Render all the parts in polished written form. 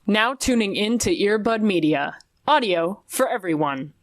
Now tuning in to Earbud Media. Audio for everyone.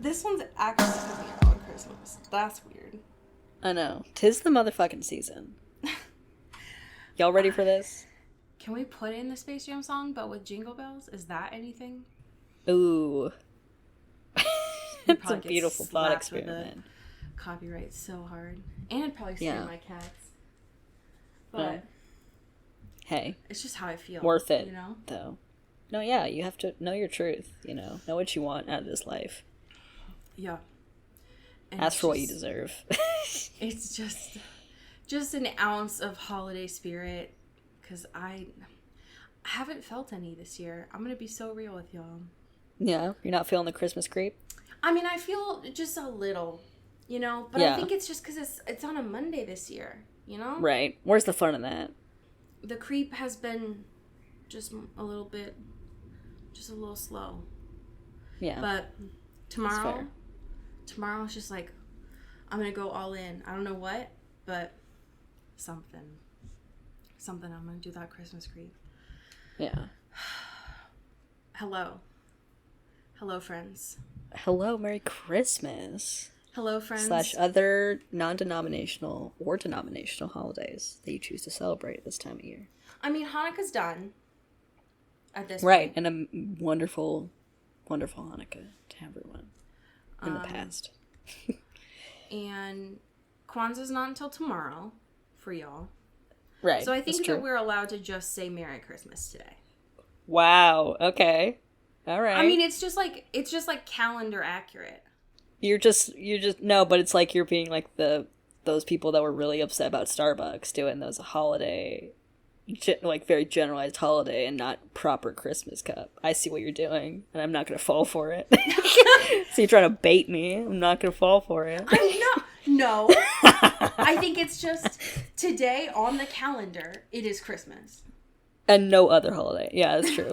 This one's actually coming out on Christmas. That's weird. I know. 'Tis the motherfucking season. Y'all ready for this? Can we put in the Space Jam song, but with Jingle Bells? Is that anything? Ooh. It's a beautiful thought experiment. Copyright so hard. And it'd probably scare my cats. But hey. It's just how I feel. Worth it, you know? though. No, yeah, you have to know your truth, you know. Know what you want out of this life. Yeah. And ask for what you deserve. It's just an ounce of holiday spirit, because I haven't felt any this year. I'm gonna be so real with y'all. Yeah, you're not feeling the Christmas creep? I mean, I feel just a little, you know, but I think it's just because it's on a Monday this year, you know? Right. Where's the fun in that? The creep has been just a little slow. Yeah. But tomorrow's just like, I'm going to go all in. I don't know what, but something. I'm going to do that Christmas creep. Yeah. Hello, friends. Hello, Merry Christmas. Hello, friends. / other non-denominational or denominational holidays that you choose to celebrate at this time of year. I mean, Hanukkah's done at this point. Right, and a wonderful, wonderful Hanukkah to everyone in the past. And Kwanzaa's not until tomorrow for y'all. Right. So I think that we're allowed to just say Merry Christmas today. Wow. Okay. All right. I mean, it's just like calendar accurate. You're just no, but it's like you're being like those people that were really upset about Starbucks doing those holiday, like very generalized holiday and not proper Christmas cup. I see what you're doing, and I'm not gonna fall for it. So you're trying to bait me. I'm not gonna fall for it. No. I think it's just today on the calendar. It is Christmas. And no other holiday. Yeah, that's true.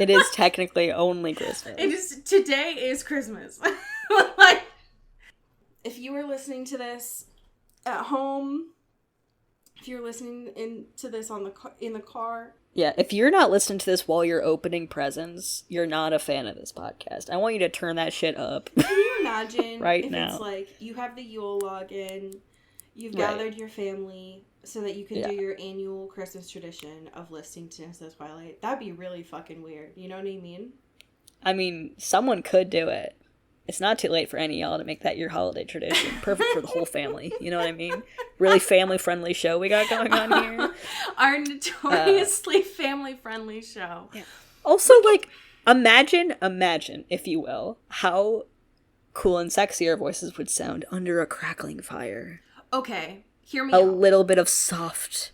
It is technically only Christmas. Today is Christmas. Like, if you were listening to this at home, if you're listening to this in the car. Yeah, if you're not listening to this while you're opening presents, you're not a fan of this podcast. I want you to turn that shit up. Can you imagine right now? It's like you have the Yule login, you've gathered your family so that you can do your annual Christmas tradition of listening to Twilight. That'd be really fucking weird. You know what I mean? I mean, someone could do it. It's not too late for any of y'all to make that your holiday tradition. Perfect for the whole family. You know what I mean? Really family-friendly show we got going on here. Our notoriously family-friendly show. Yeah. Also, like, imagine, if you will, how cool and sexy our voices would sound under a crackling fire. Okay, hear me out. A little bit of soft,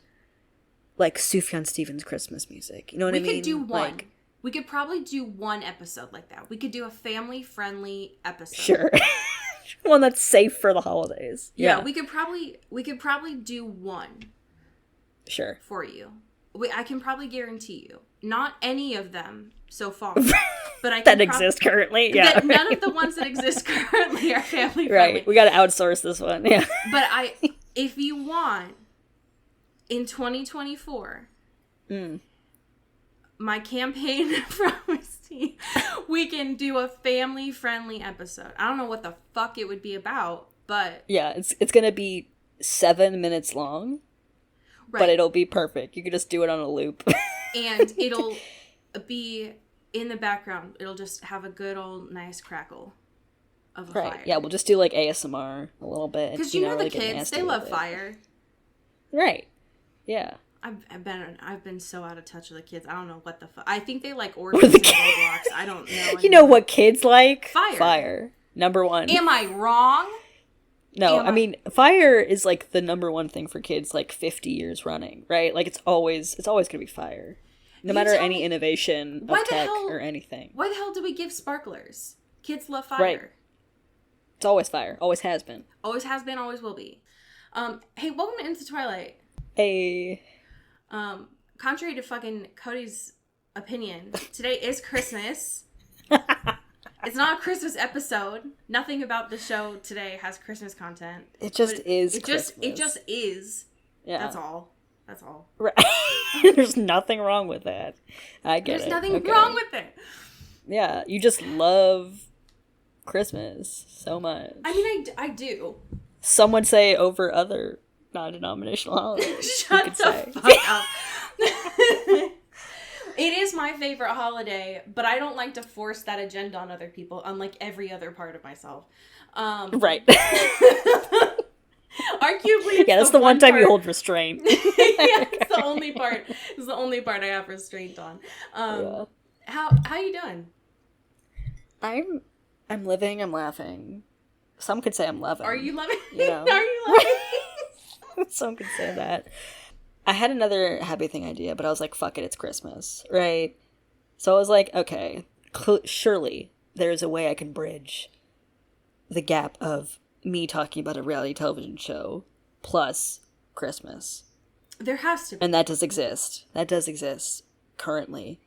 like, Sufjan Stevens Christmas music. You know what I mean? We could do one. We could probably do one episode like that. We could do a family-friendly episode. Sure. One that's safe for the holidays. Yeah, we could probably do one. Sure. For you. I can probably guarantee you. Not any of them so far. But I can that exist currently? Yeah. None of the ones that exist currently are family-friendly. Right. We got to outsource this one. Yeah. But if you want, in 2024... my campaign promised me we can do a family-friendly episode. I don't know what the fuck it would be about, but... Yeah, it's gonna be 7 minutes long, but it'll be perfect. You can just do it on a loop. And it'll be in the background. It'll just have a good old nice crackle of a fire. Yeah, we'll just do like ASMR a little bit. Because you know the kids, they love fire. Right. Yeah. I've been so out of touch with the kids. I don't know what the fuck. I think they like orgies and Roblox. I don't know. You know what kids like? Fire. Number one. Am I wrong? No, I mean, fire is like the number one thing for kids like 50 years running, right? Like it's always going to be fire. No matter any innovation of tech or anything. Why the hell do we give sparklers? Kids love fire. Right. It's always fire. Always has been. Always has been, always will be. Hey, welcome to Into Twilight. Hey. Contrary to fucking Cody's opinion, today is Christmas. It's not a Christmas episode. Nothing about the show today has Christmas content. It just is Christmas. It just is. Yeah. That's all. Right. There's nothing wrong with that. I get There's it. nothing wrong with it. Yeah, you just love Christmas so much. I mean, I do. Some would say over other non-denominational holidays. Shut the fuck up. It is my favorite holiday, but I don't like to force that agenda on other people, unlike every other part of myself. Right. Arguably, yeah, that's the one time you hold restraint. Yeah, it's the only part. It's the only part I have restraint on. Yeah. How you doing? I'm living. I'm laughing. Some could say I'm loving. Are you loving? You know? Are you loving? Some could say that. I had another happy thing idea, but I was like, fuck it, it's Christmas, right? So I was like, okay, surely there's a way I can bridge the gap of me talking about a reality television show plus Christmas. There has to be. And that does exist. That does exist currently.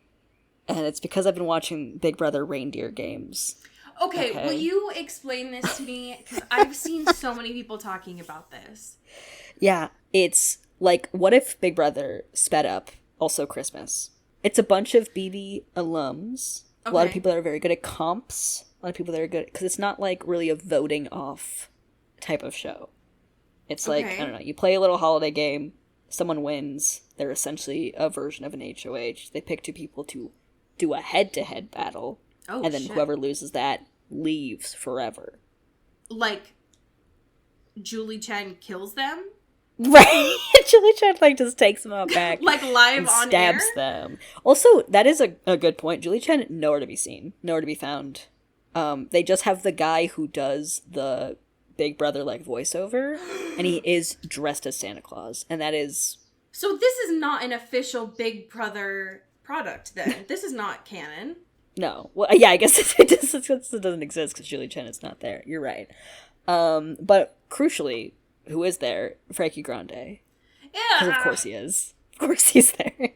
And it's because I've been watching Big Brother reindeer games. Okay, will you explain this to me? Because I've seen so many people talking about this. Yeah, it's like, what if Big Brother sped up also Christmas? It's a bunch of BB alums. Okay. A lot of people that are very good at comps. A lot of people that are good, because it's not like really a voting off type of show. It's like, I don't know, you play a little holiday game, someone wins, they're essentially a version of an HOH. They pick two people to do a head-to-head battle, and then whoever loses that leaves forever. Like, Julie Chen kills them? Right. Julie Chen just takes them out back. Like live and on stabs air? them. Also, that is a good point. Julie Chen, nowhere to be seen. Nowhere to be found. They just have the guy who does the Big Brother voiceover, and he is dressed as Santa Claus, and that is... So this is not an official Big Brother product, then? This is not canon. No. Well, yeah, I guess it doesn't exist because Julie Chen is not there. You're right. But crucially, who is there? Frankie Grande. Yeah. Because of course he is. Of course he's there.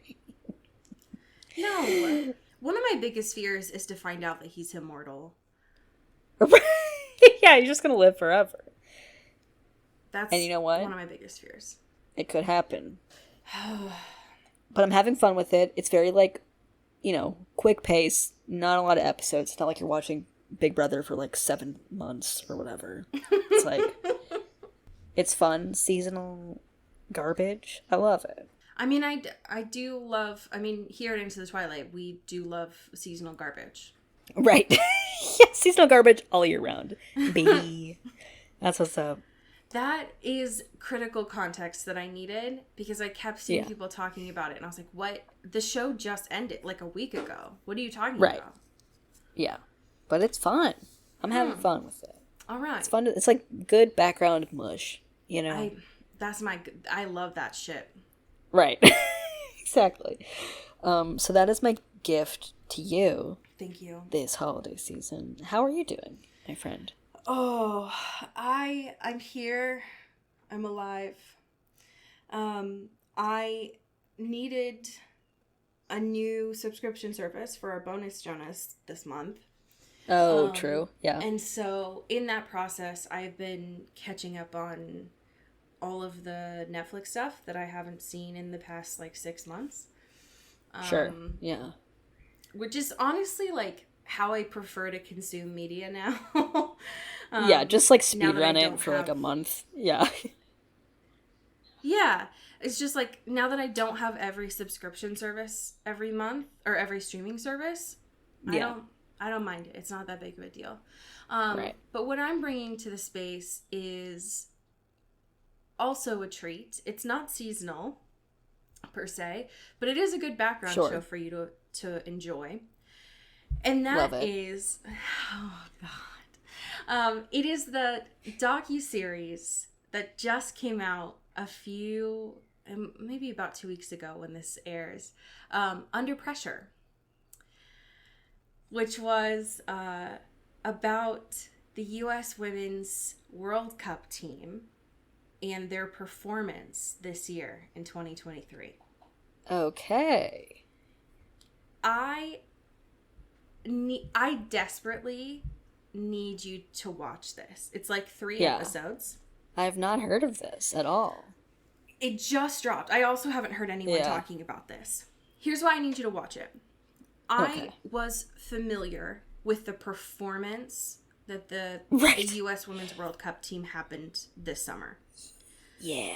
No. One of my biggest fears is to find out that he's immortal. Yeah, he's just going to live forever. And you know what? One of my biggest fears. It could happen. But I'm having fun with it. It's very, quick pace. Not a lot of episodes. It's not like you're watching Big Brother for, 7 months or whatever. It's it's fun. Seasonal garbage. I love it. I mean, I do love... I mean, here at Into the Twilight, we do love seasonal garbage. Right. Yeah, seasonal garbage all year round. Baby. That's what's up. That is critical context that I needed because I kept seeing people talking about it and I was like, what? The show just ended a week ago. What are you talking about? Yeah. But it's fun. I'm having fun with it. All right. It's fun. It's good background mush, you know? I love that shit. Right. Exactly. So that is my gift to you. Thank you. This holiday season. How are you doing, my friend? Oh, I'm here. I'm alive. I needed a new subscription service for our bonus Jonas this month. Oh, true. Yeah. And so in that process, I've been catching up on all of the Netflix stuff that I haven't seen in the past 6 months. Sure. Yeah. Which is honestly how I prefer to consume media now. Yeah, just speedrun it for a month. Yeah. Yeah. It's just now that I don't have every subscription service every month or every streaming service, I don't mind it. It's not that big of a deal. Right. But what I'm bringing to the space is also a treat. It's not seasonal per se, but it is a good background show for you to enjoy. And that is, oh God, it is the docuseries that just came out a few maybe about 2 weeks ago when this airs, Under Pressure, which was about the U.S. Women's World Cup team and their performance this year in 2023. Okay. I desperately need you to watch this. It's like 3 episodes. I've not heard of this at all. It just dropped. I also haven't heard anyone talking about this. Here's why I need you to watch it. I was familiar with the performance that the U.S. Women's World Cup team happened this summer. Yeah.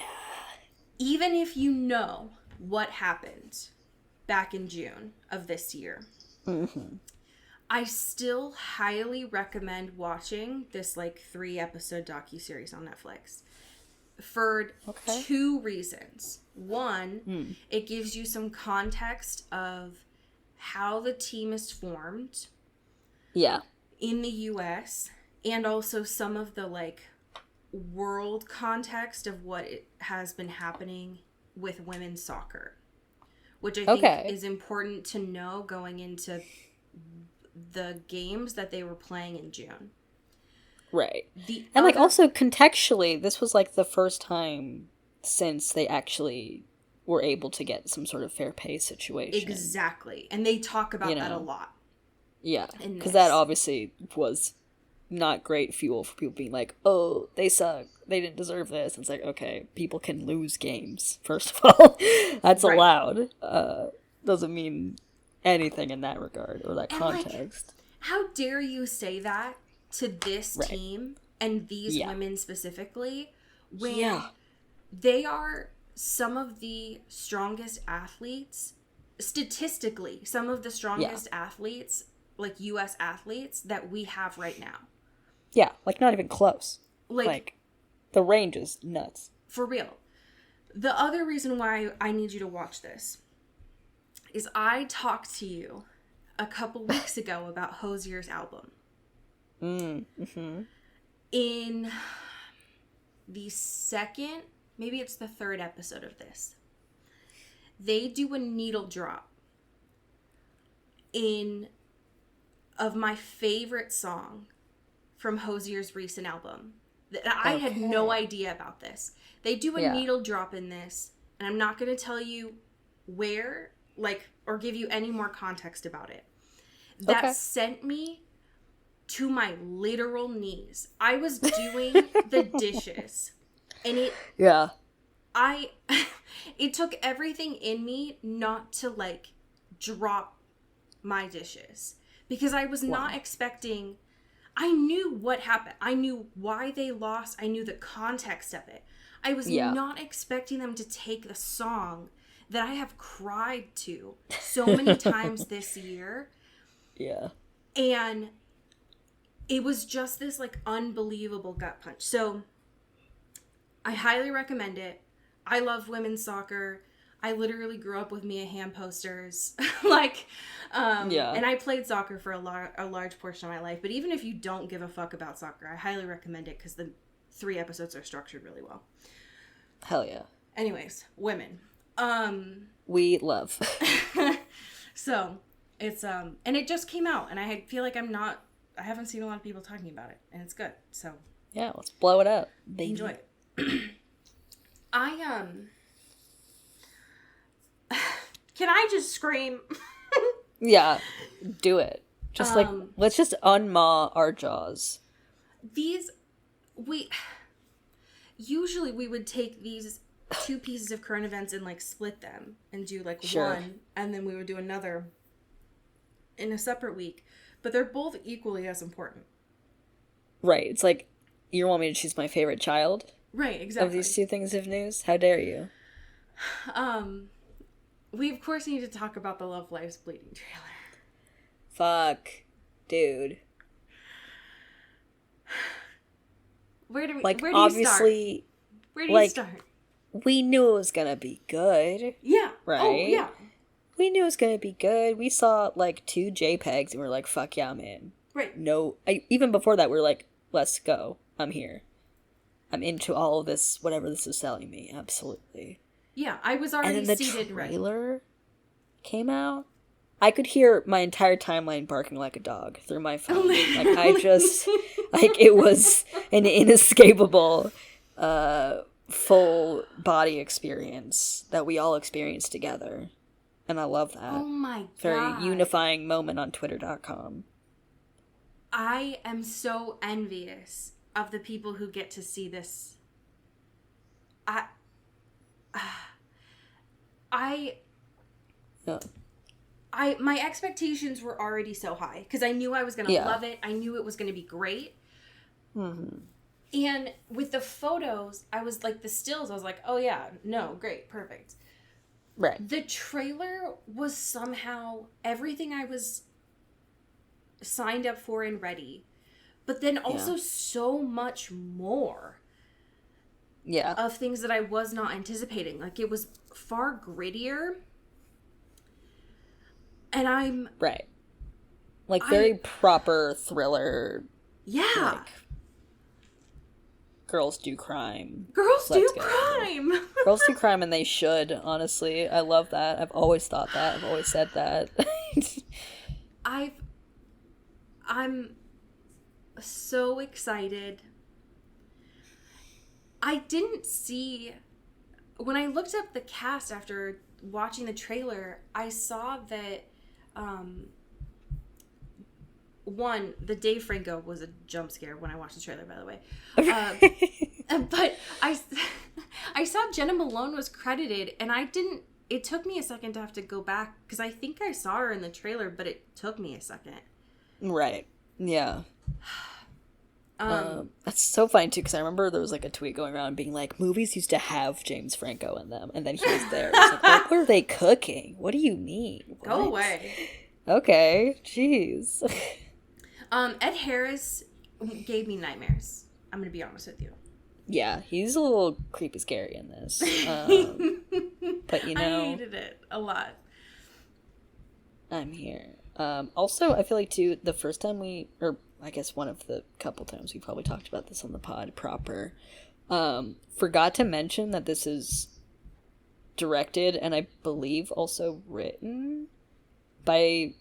Even if you know what happened back in June of this year, I still highly recommend watching this like 3-episode docuseries on Netflix for 2 reasons. One, it gives you some context of how the team is formed in the U.S. and also some of the like world context of what has been happening with women's soccer, which I think is important to know going into the games that they were playing in June. Right. And like also contextually, this was like the first time since they actually were able to get some sort of fair pay situation. Exactly. And they talk about that a lot. Yeah. Because that obviously was not great fuel for people being like, oh, they suck. They didn't deserve this. And it's like, okay, people can lose games, first of all. That's allowed. Doesn't mean anything in that regard or that context. Like, how dare you say that to this team and these women specifically when they are some of the strongest athletes, statistically, some of the strongest athletes, like U.S. athletes that we have right now. Yeah, like not even close. Like the range is nuts. For real. The other reason why I need you to watch this is I talked to you a couple weeks ago about Hozier's album. In the second, maybe it's the 3rd episode of this, they do a needle drop of my favorite song from Hozier's recent album. I had no idea about this. They do a needle drop in this, and I'm not going to tell you where, like, or give you any more context about it. That sent me to my literal knees. I was doing the dishes, and it took everything in me not to, like, drop my dishes. Because I was not expecting... I knew what happened. I knew why they lost. I knew the context of it. I was not expecting them to take the song that I have cried to so many times this year. Yeah. And it was just this, like, unbelievable gut punch. So, I highly recommend it. I love women's soccer. I literally grew up with Mia Hamm posters. And I played soccer for a large portion of my life. But even if you don't give a fuck about soccer, I highly recommend it because the 3 episodes are structured really well. Hell yeah. Anyways, women. We love. So, it's, and it just came out. And I feel like I haven't seen a lot of people talking about it. And it's good. So. Yeah, let's blow it up. Baby. Enjoy it. Can I just scream? Yeah, do it. Just let's just unmaw our jaws. Usually we would take these 2 pieces of current events and like split them and do like one, and then we would do another in a separate week. But they're both equally as important. Right. It's like, you want me to choose my favorite child? Right, exactly. Of these 2 things of news? How dare you? We, of course, need to talk about the Love Lives Bleeding trailer. Fuck. Dude. Where do you start? Where do you start? We knew it was gonna be good. Yeah. Right? Oh, yeah. We knew it was gonna be good. We saw, like, 2 JPEGs and we're like, fuck yeah, man. Right. No. Even before that, we were like, let's go. I'm here. I'm into all of this, whatever this is selling me. Absolutely. Yeah, I was already seated and ready. then the trailer came out. I could hear my entire timeline barking like a dog through my phone. Like, I just, like, it was an inescapable, full body experience that we all experienced together. And I love that. Oh my God. Very unifying moment on Twitter.com. I am so envious of the people who get to see this. My expectations were already so high because I knew I was going to love it. I knew it was going to be great. Mm-hmm. And with the photos, I was like, the stills, I was like, oh yeah, no, great, perfect. Right. The trailer was somehow everything I was signed up for and ready, but then also so much more. Yeah. Of things that I was not anticipating. Like, it was far grittier. And I'm... Right. Like, very proper thriller. Yeah. Like, girls do crime. Girls do crime! Girls do crime, and they should, honestly. I love that. I've always thought that. I've always said that. I'm so excited. I didn't see... When I looked up the cast after watching the trailer, I saw that... one, the Dave Franco was a jump scare when I watched the trailer, by the way. But I saw Jenna Malone was credited, and it took me a second to have to go back, because I think I saw her in the trailer, but it took me a second. Right. Yeah. That's so funny, too, because I remember there was, like, a tweet going around being like, movies used to have James Franco in them, and then he was there. It's like, what were they cooking? What do you mean? What? Go away. Okay. Jeez. Ed Harris gave me nightmares. I'm going to be honest with you. Yeah, he's a little creepy scary in this. But, you know... I hated it a lot. I'm here. Also, I feel like, too, the first time I guess one of the couple times we probably talked about this on the pod proper, forgot to mention that this is directed and I believe also written by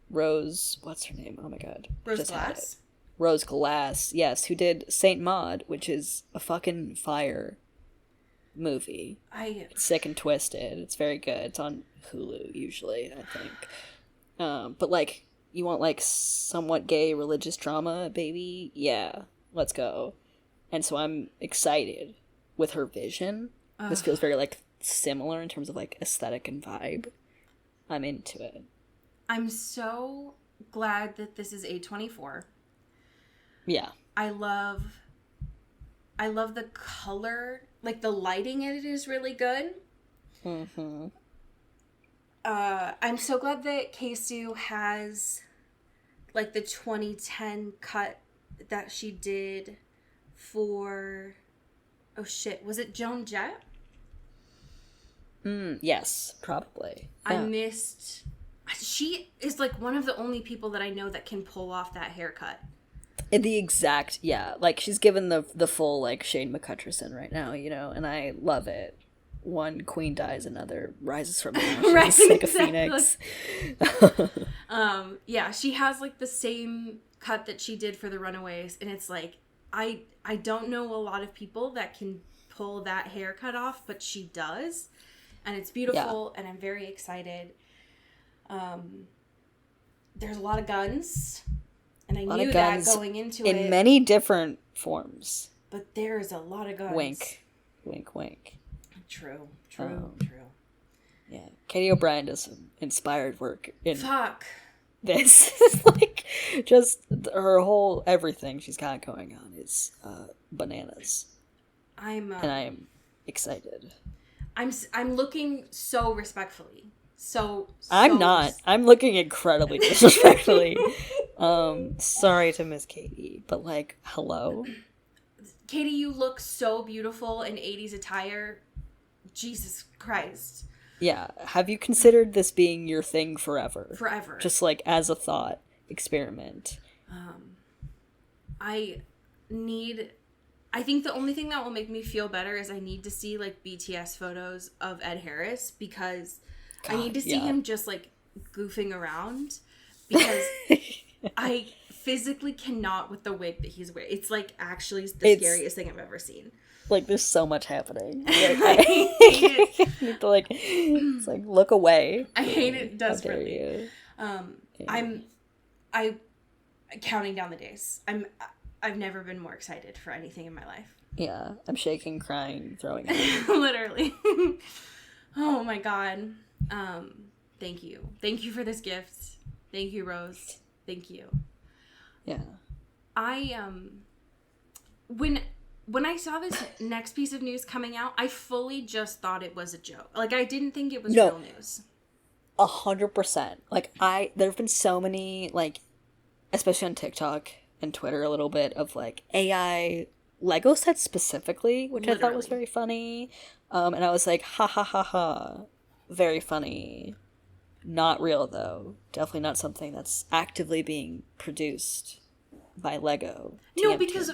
Rose, what's her name? Oh my god. Rose Glass? Rose Glass, yes, who did Saint Maud, which is a fucking fire movie. It's sick and twisted. It's very good. It's on Hulu usually, I think. But like, you want like somewhat gay religious drama, baby? Yeah, let's go. And so I'm excited with her vision. This feels very like similar in terms of like aesthetic and vibe. I'm into it. I'm so glad that this is A24. Yeah. I love the color, like the lighting in it is really good. Mm-hmm. I'm so glad that Keisu has like the 2010 cut that she did for, oh shit, was it Joan Jett? Yes, probably. Yeah. She is like one of the only people that I know that can pull off that haircut. The exact, yeah. Like, she's given the full, like, Shane McCutcherson right now, you know, and I love it. One queen dies, another rises from the ashes, right, like exactly. A phoenix. Yeah, she has, like, the same cut that she did for The Runaways, and it's like, I don't know a lot of people that can pull that haircut off, but she does, and it's beautiful, and I'm very excited. There's a lot of guns. And I knew that going into it. In many different forms. But there's a lot of guns. Wink. Wink, wink. True. Yeah. Katie O'Brien does some inspired work in this. Like, just her whole everything she's got going on is bananas. And I'm excited. I'm looking so respectfully. I'm not. I'm looking incredibly disrespectfully. Sorry to Miss Katie, but like, hello? Katie, you look so beautiful in 80s attire. Jesus Christ. Yeah. Have you considered this being your thing forever? Forever. Just like as a thought experiment. I need I think the only thing that will make me feel better is I need to see, like, BTS photos of Ed Harris, because I need to see him just, like, goofing around, because I physically cannot with the wig that he's wearing. It's, like, actually the scariest thing I've ever seen. Like, there's so much happening. Like, I hate it. You need to, like, it's like, look away. I hate it desperately. I'm counting down the days. I've never been more excited for anything in my life. Yeah, I'm shaking, crying, throwing up. Literally. Oh my god. Thank you. Thank you for this gift. Thank you, Rose. Thank you. Yeah. When I saw this next piece of news coming out, I fully just thought it was a joke. Like, I didn't think it was real news. 100%. Like, there have been so many, like, especially on TikTok and Twitter a little bit, of, like, AI Lego sets specifically, which I thought was very funny. And I was like, ha ha ha ha. Very funny. Not real, though. Definitely not something that's actively being produced by Lego. No, because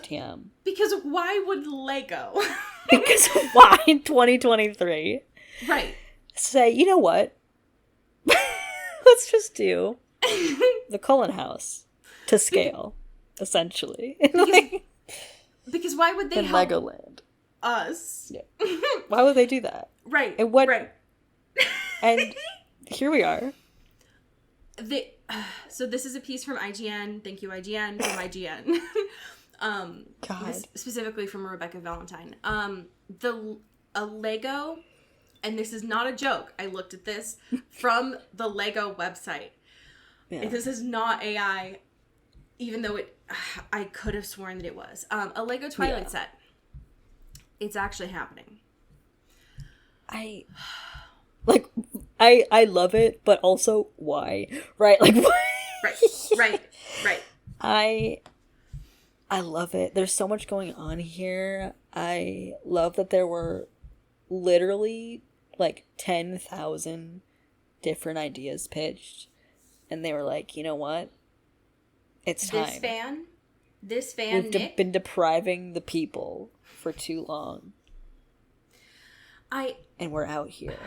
why would Lego? Because why in 2023? Right. Say, you know what? Let's just do the Cullen house to scale, essentially. Because why would they in help Legoland us? Yeah. Why would they do that? Right. And what? Right. And here we are. So this is a piece from IGN. Thank you, IGN, from IGN. God. Specifically from Rebecca Valentine. A Lego, and this is not a joke. I looked at this from the Lego website. Yeah. This is not AI, even though I could have sworn that it was. A Lego Twilight set. It's actually happening. I love it, but also why? Right? Like, why? Right. I love it. There's so much going on here. I love that there were literally like 10,000 different ideas pitched, and they were like, you know what? It's time. This fan, We've been depriving the people for too long. And we're out here.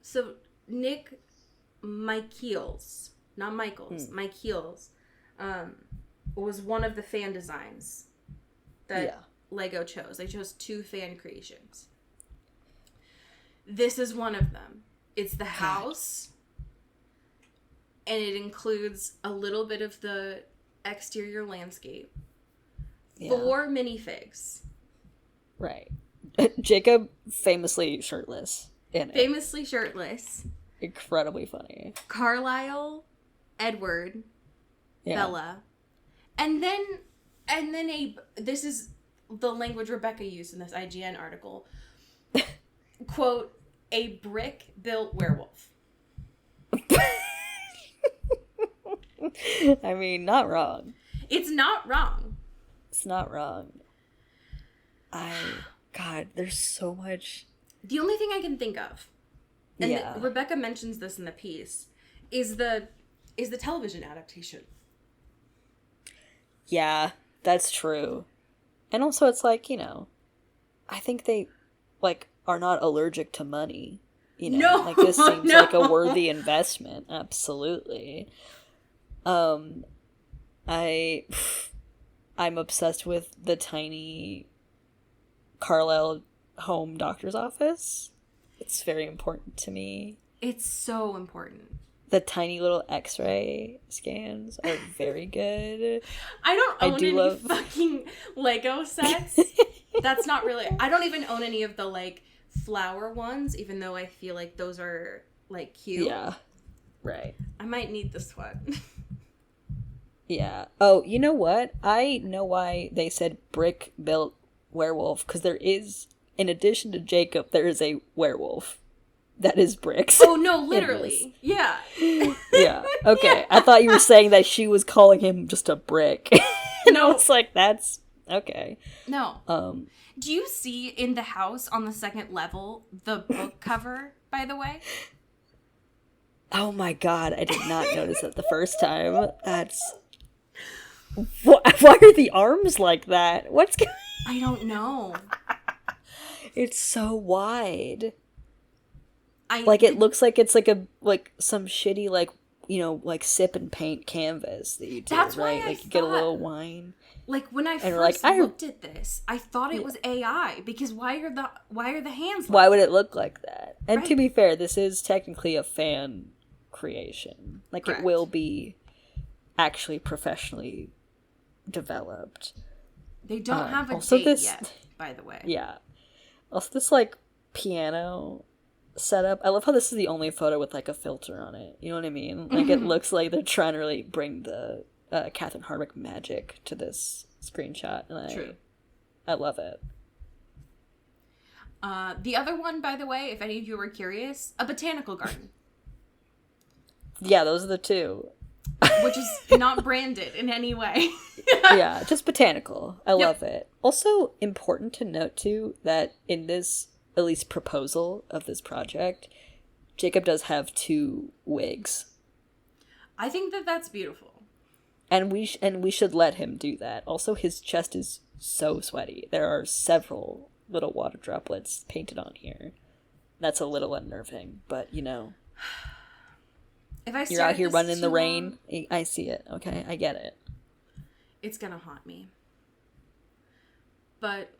So Nick Michaels, not Michaels, Michaels, was one of the fan designs that Lego chose. They chose 2 fan creations. This is one of them. It's the house, and it includes a little bit of the exterior landscape. 4 minifigs. Right. Jacob famously shirtless in it. Famously shirtless. Incredibly funny. Carlisle, Edward, Bella. And then this is the language Rebecca used in this IGN article. Quote, a brick-built werewolf. I mean, not wrong. It's not wrong. It's not wrong. God, there's so much. The only thing I can think of, and Rebecca mentions this in the piece, is the television adaptation. Yeah, that's true. And also it's like, you know, I think they, like, are not allergic to money. You know, like, this seems like a worthy investment. Absolutely. I'm obsessed with the tiny Carlisle home doctor's office. It's very important to me. It's so important. The tiny little x-ray scans are very good. I don't own any fucking Lego sets. That's not really... I don't even own any of the, like, flower ones, even though I feel like those are, like, cute. Yeah. Right. I might need this one. Yeah. Oh, you know what? I know why they said brick-built werewolf, because there is, in addition to Jacob, there is a werewolf that is bricks. Oh, no, literally. Yeah. Yeah. Okay. I thought you were saying that she was calling him just a brick. No. It's like, that's... Okay. No. Do you see in the house on the second level the book cover, by the way? Oh my god, I did not notice it the first time. That's... Why are the arms like that? What's going I don't know. It's so wide. It looks like it's like some shitty, like sip and paint canvas that you do, that's right? Why you get a little wine. Like when I first looked at this, I thought it was AI because why are the hands? Why would it look like that? And to be fair, this is technically a fan creation. Like Correct. It will be actually professionally developed. They don't have a date yet, by the way. Yeah. Also, this piano setup. I love how this is the only photo with a filter on it. You know what I mean? It looks like they're trying to really bring the Catherine Hardwicke magic to this screenshot, and I love it. The other one, by the way, if any of you were curious, a botanical garden. Yeah, those are the two. Which is not branded in any way. Yeah, just botanical. I love it. Also, important to note, too, that in this, at least proposal of this project, Jacob does have 2 wigs. I think that that's beautiful. And we should let him do that. Also, his chest is so sweaty. There are several little water droplets painted on here. That's a little unnerving, but if you're out here running in the rain, I see it. Okay, I get it. It's gonna haunt me. But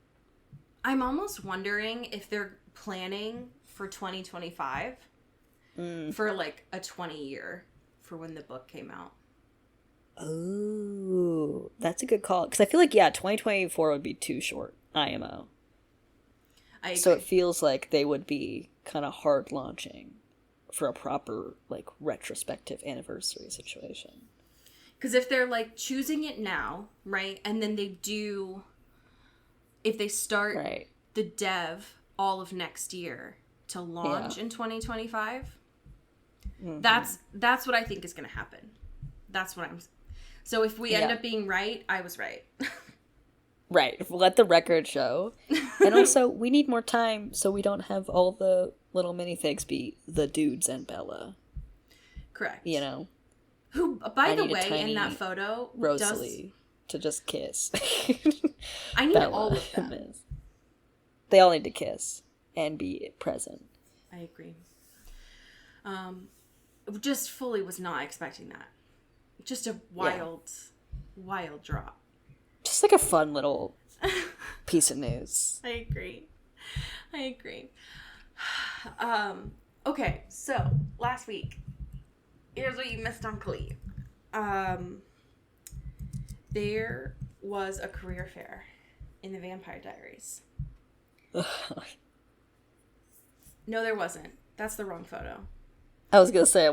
I'm almost wondering if they're planning for 2025 for a 20-year for when the book came out. Oh, that's a good call. Because I feel like, 2024 would be too short, IMO. I agree. So it feels like they would be kind of hard launching for a proper, retrospective anniversary situation. Because if they're, choosing it now, right, and then if they start the dev all of next year to launch in 2025, that's what I think is going to happen. That's what So if we end up being right, I was right. Right. Let the record show. And also, we need more time so we don't have all the little minifigs be the dudes and Bella. Correct. Who, by the way, in that photo, Rosalie to just kiss. I need all of them. They all need to kiss and be present. I agree. Just fully was not expecting that. Just a wild drop. Just a fun little piece of news. I agree. Okay, so last week, here's what you missed on Khalid. There was a career fair in the Vampire Diaries. No, there wasn't. That's the wrong photo. I was gonna say,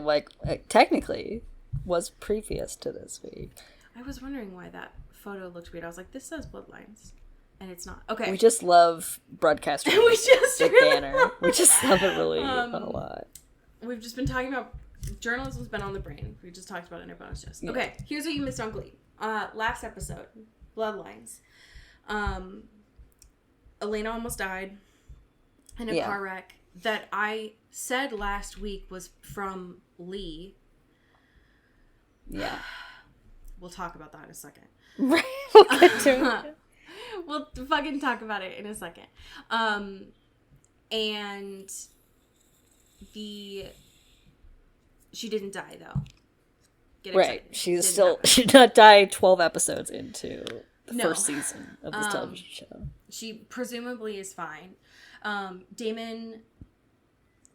technically, was previous to this week. I was wondering why that photo looked weird. I was like, this says Bloodlines. And it's not. Okay. We just love broadcast. We just really banner. We just love it really a lot. We've just been talking about journalism's been on the brain. We just talked about it in our bonus just. Yeah. Okay, here's what you missed on Glee. Last episode, Bloodlines. Elena almost died in a car wreck that I said last week was from Lee. Yeah. We'll talk about that in a second. Right. We'll get to it. We'll fucking talk about it in a second. And she didn't die though. Right. She did not die 12 episodes into the first season of this television show. She presumably is fine. Damon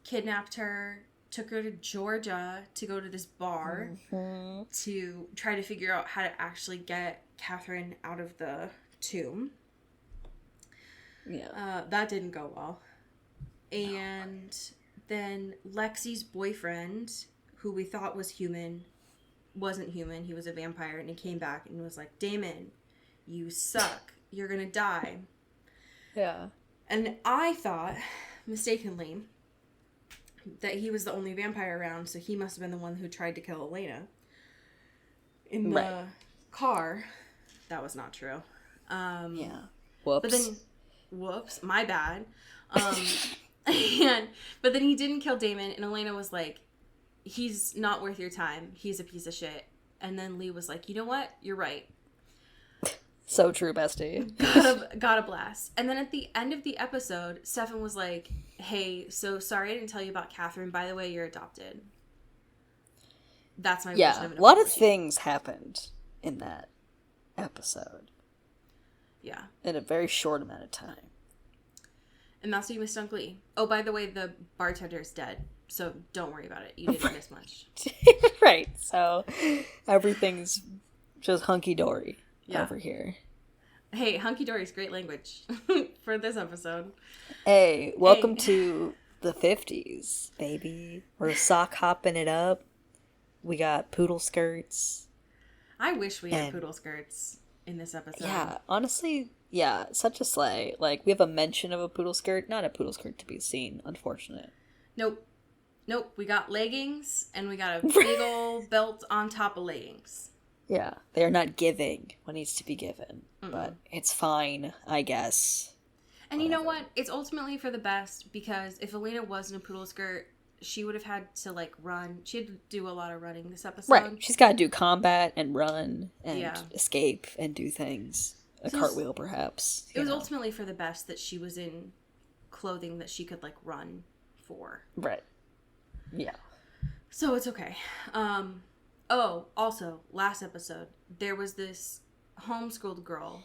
kidnapped her, took her to Georgia to go to this bar to try to figure out how to actually get Catherine out of the tomb. Yeah. That didn't go well. And then Lexi's boyfriend, who we thought was human, wasn't human. He was a vampire, and he came back and was like, Damon, you suck. You're gonna die. Yeah. And I thought, mistakenly, that he was the only vampire around, so he must have been the one who tried to kill Elena. In the car. That was not true. Yeah. Whoops. But then, whoops, my bad. But then he didn't kill Damon, and Elena was like, he's not worth your time. He's a piece of shit. And then Lee was like, you know what? You're right. So true, bestie. Got a blast. And then at the end of the episode, Stefan was like, hey, so sorry I didn't tell you about Catherine. By the way, you're adopted. That's my version of an a lot of apology. things happened in that episode. Yeah. In a very short amount of time. And that's what you missed on Glee. Oh, by the way, the bartender is dead. So don't worry about it. You didn't miss much. Right. So everything's just hunky-dory over here. Hey, hunky-dory is great language for this episode. Hey, welcome to the 50s, baby. We're sock hopping it up. We got poodle skirts. I wish we had poodle skirts in this episode. Yeah, honestly, yeah, such a sleigh. Like, we have a mention of a poodle skirt, not a poodle skirt to be seen, unfortunate. Nope. We got leggings, and we got a big old belt on top of leggings. Yeah, they're not giving what needs to be given, but it's fine, I guess. And you know what? It's ultimately for the best, because if Elena wasn't a poodle skirt, she would have had to, like, run. She had to do a lot of running this episode. Right. She's got to do combat and run and escape and do things. A cartwheel, perhaps. It was ultimately for the best that she was in clothing that she could, like, run for. Right. Yeah. So it's okay. Also, last episode, there was this homeschooled girl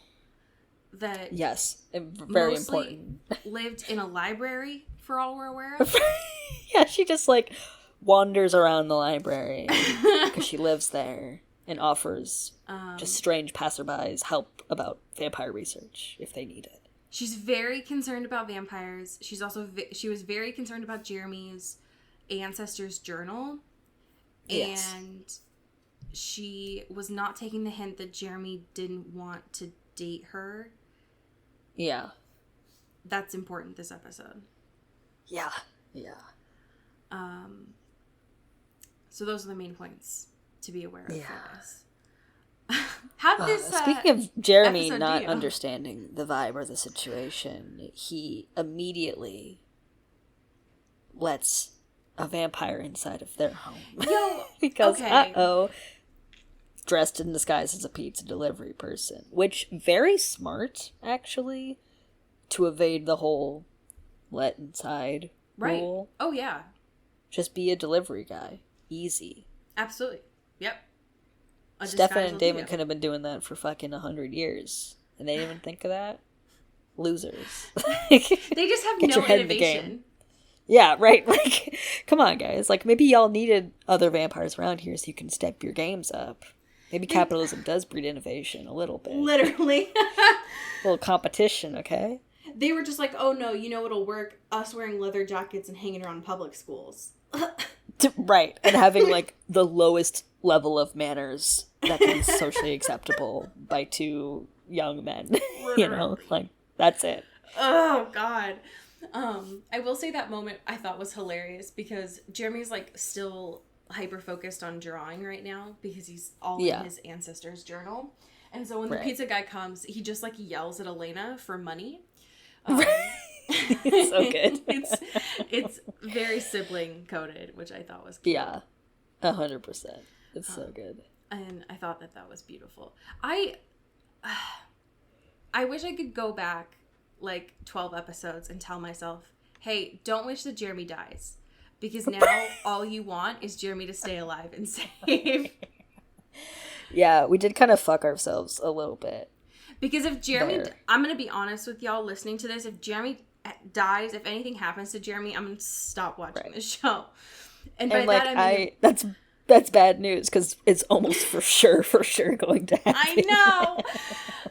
that... Yes. Very important. lived in a library, for all we're aware of. Yeah, she just, like, wanders around the library because she lives there and offers just strange passerbys help about vampire research if they need it. She's very concerned about vampires. She's also she was very concerned about Jeremy's ancestors' journal. Yes. And she was not taking the hint that Jeremy didn't want to date her. Yeah. That's important this episode. Yeah. So those are the main points to be aware of for this. How did this speaking of Jeremy not understanding the vibe or the situation, he immediately lets a vampire inside of their home. Yo, because dressed in disguise as a pizza delivery person, which very smart actually to evade the whole let inside rule. Oh yeah. Just be a delivery guy. Easy. Absolutely. Yep. Stefan and Damon could have been doing that for fucking 100 years. And they didn't even think of that. Losers. They just have no innovation. Yeah, right. Like, come on, guys. Like, maybe y'all needed other vampires around here so you can step your games up. Maybe capitalism does breed innovation a little bit. Literally. A little competition, okay? They were just like, oh no, you know what'll work? Us wearing leather jackets and hanging around public schools. Right. And having, like, the lowest level of manners that can be socially acceptable by two young men. You know? Like, that's it. Oh, God. I will say that moment I thought was hilarious because Jeremy's, like, still hyper-focused on drawing right now because he's all in his ancestors' journal. And so when the pizza guy comes, he just, like, yells at Elena for money. It's so good. It's very sibling coded, which I thought was cute. Yeah, 100%. It's so good. And I thought that was beautiful. I wish I could go back like 12 episodes and tell myself, hey, don't wish that Jeremy dies. Because now all you want is Jeremy to stay alive and safe. Yeah, we did kind of fuck ourselves a little bit. Because if Jeremy... I'm going to be honest with y'all listening to this. If Jeremy dies, if anything happens to Jeremy, I'm going to stop watching the show. And by like, that I mean... That's bad news because it's almost for sure going to happen. I know!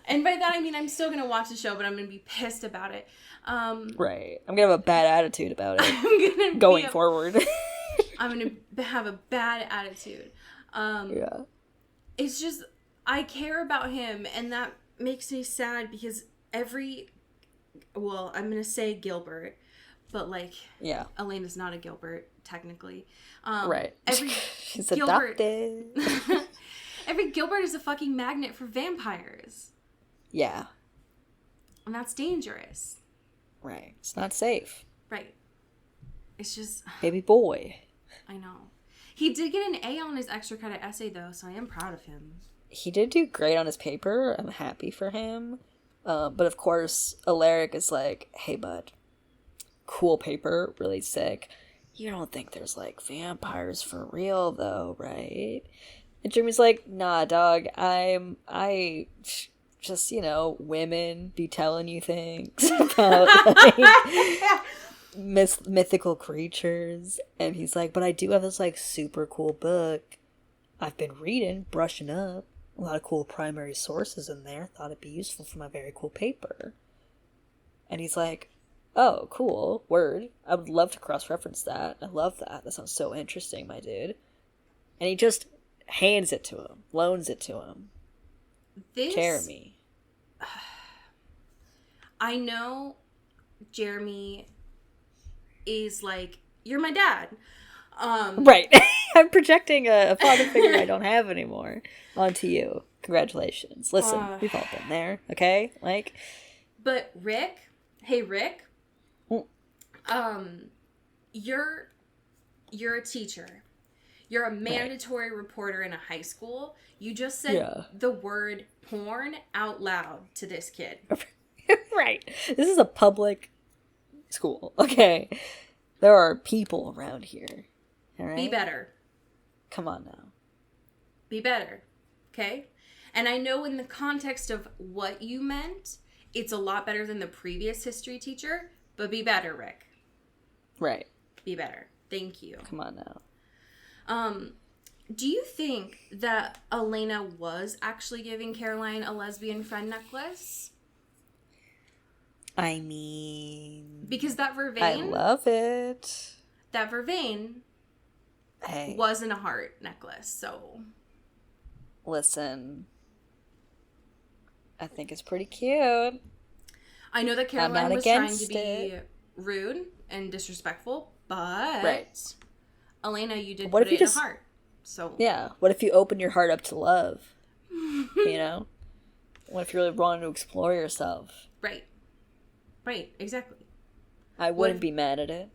And by that I mean I'm still going to watch the show, but I'm going to be pissed about it. Right. I'm going to have a bad attitude about it going forward. I'm going to have a bad attitude. Yeah. It's just, I care about him, and that makes me sad because I'm going to say Gilbert, but like, Elena's not a Gilbert, technically. Right. She's Gilbert, adopted. every Gilbert is a fucking magnet for vampires. Yeah. And that's dangerous. Right. It's not safe. Right. It's just... Baby boy. I know. He did get an A on his extra credit essay, though, so I am proud of him. he did do great on his paper. I'm happy for him. But of course, Alaric is like, hey, bud, cool paper, really sick. You don't think there's, like, vampires for real, though, right? And Jeremy's like, nah, dog, I just, you know, women be telling you things about, like, mythical creatures. And he's like, but I do have this, like, super cool book I've been reading, brushing up. A lot of cool primary sources in there. Thought it'd be useful for my very cool paper. And he's like, oh, cool. Word. I would love to cross-reference that. I love that. That sounds so interesting, my dude. And he just hands it to him. Loans it to him. Jeremy. I know Jeremy is like, you're my dad. Right. I'm projecting a father figure I don't have anymore onto you. Congratulations. Listen, we've all been there, okay? Like, but Rick, hey Rick, you're a teacher. You're a mandatory reporter in a high school. You just said the word porn out loud to this kid. Right. This is a public school, okay? There are people around here. All right? Be better. Come on now. Be better. Okay? And I know in the context of what you meant, it's a lot better than the previous history teacher, but be better, Rick. Right. Be better. Thank you. Come on now. Do you think that Elena was actually giving Caroline a lesbian friend necklace? I mean... Because that vervain... I love it. That vervain... Hey. Wasn't a heart necklace, so... Listen. I think it's pretty cute. I know that Caroline was trying to be rude and disrespectful, but... Elena, you did put it in a heart, so... Yeah, what if you open your heart up to love? You know? What if you really wanted to explore yourself? Right. Right, exactly. I wouldn't be mad at it.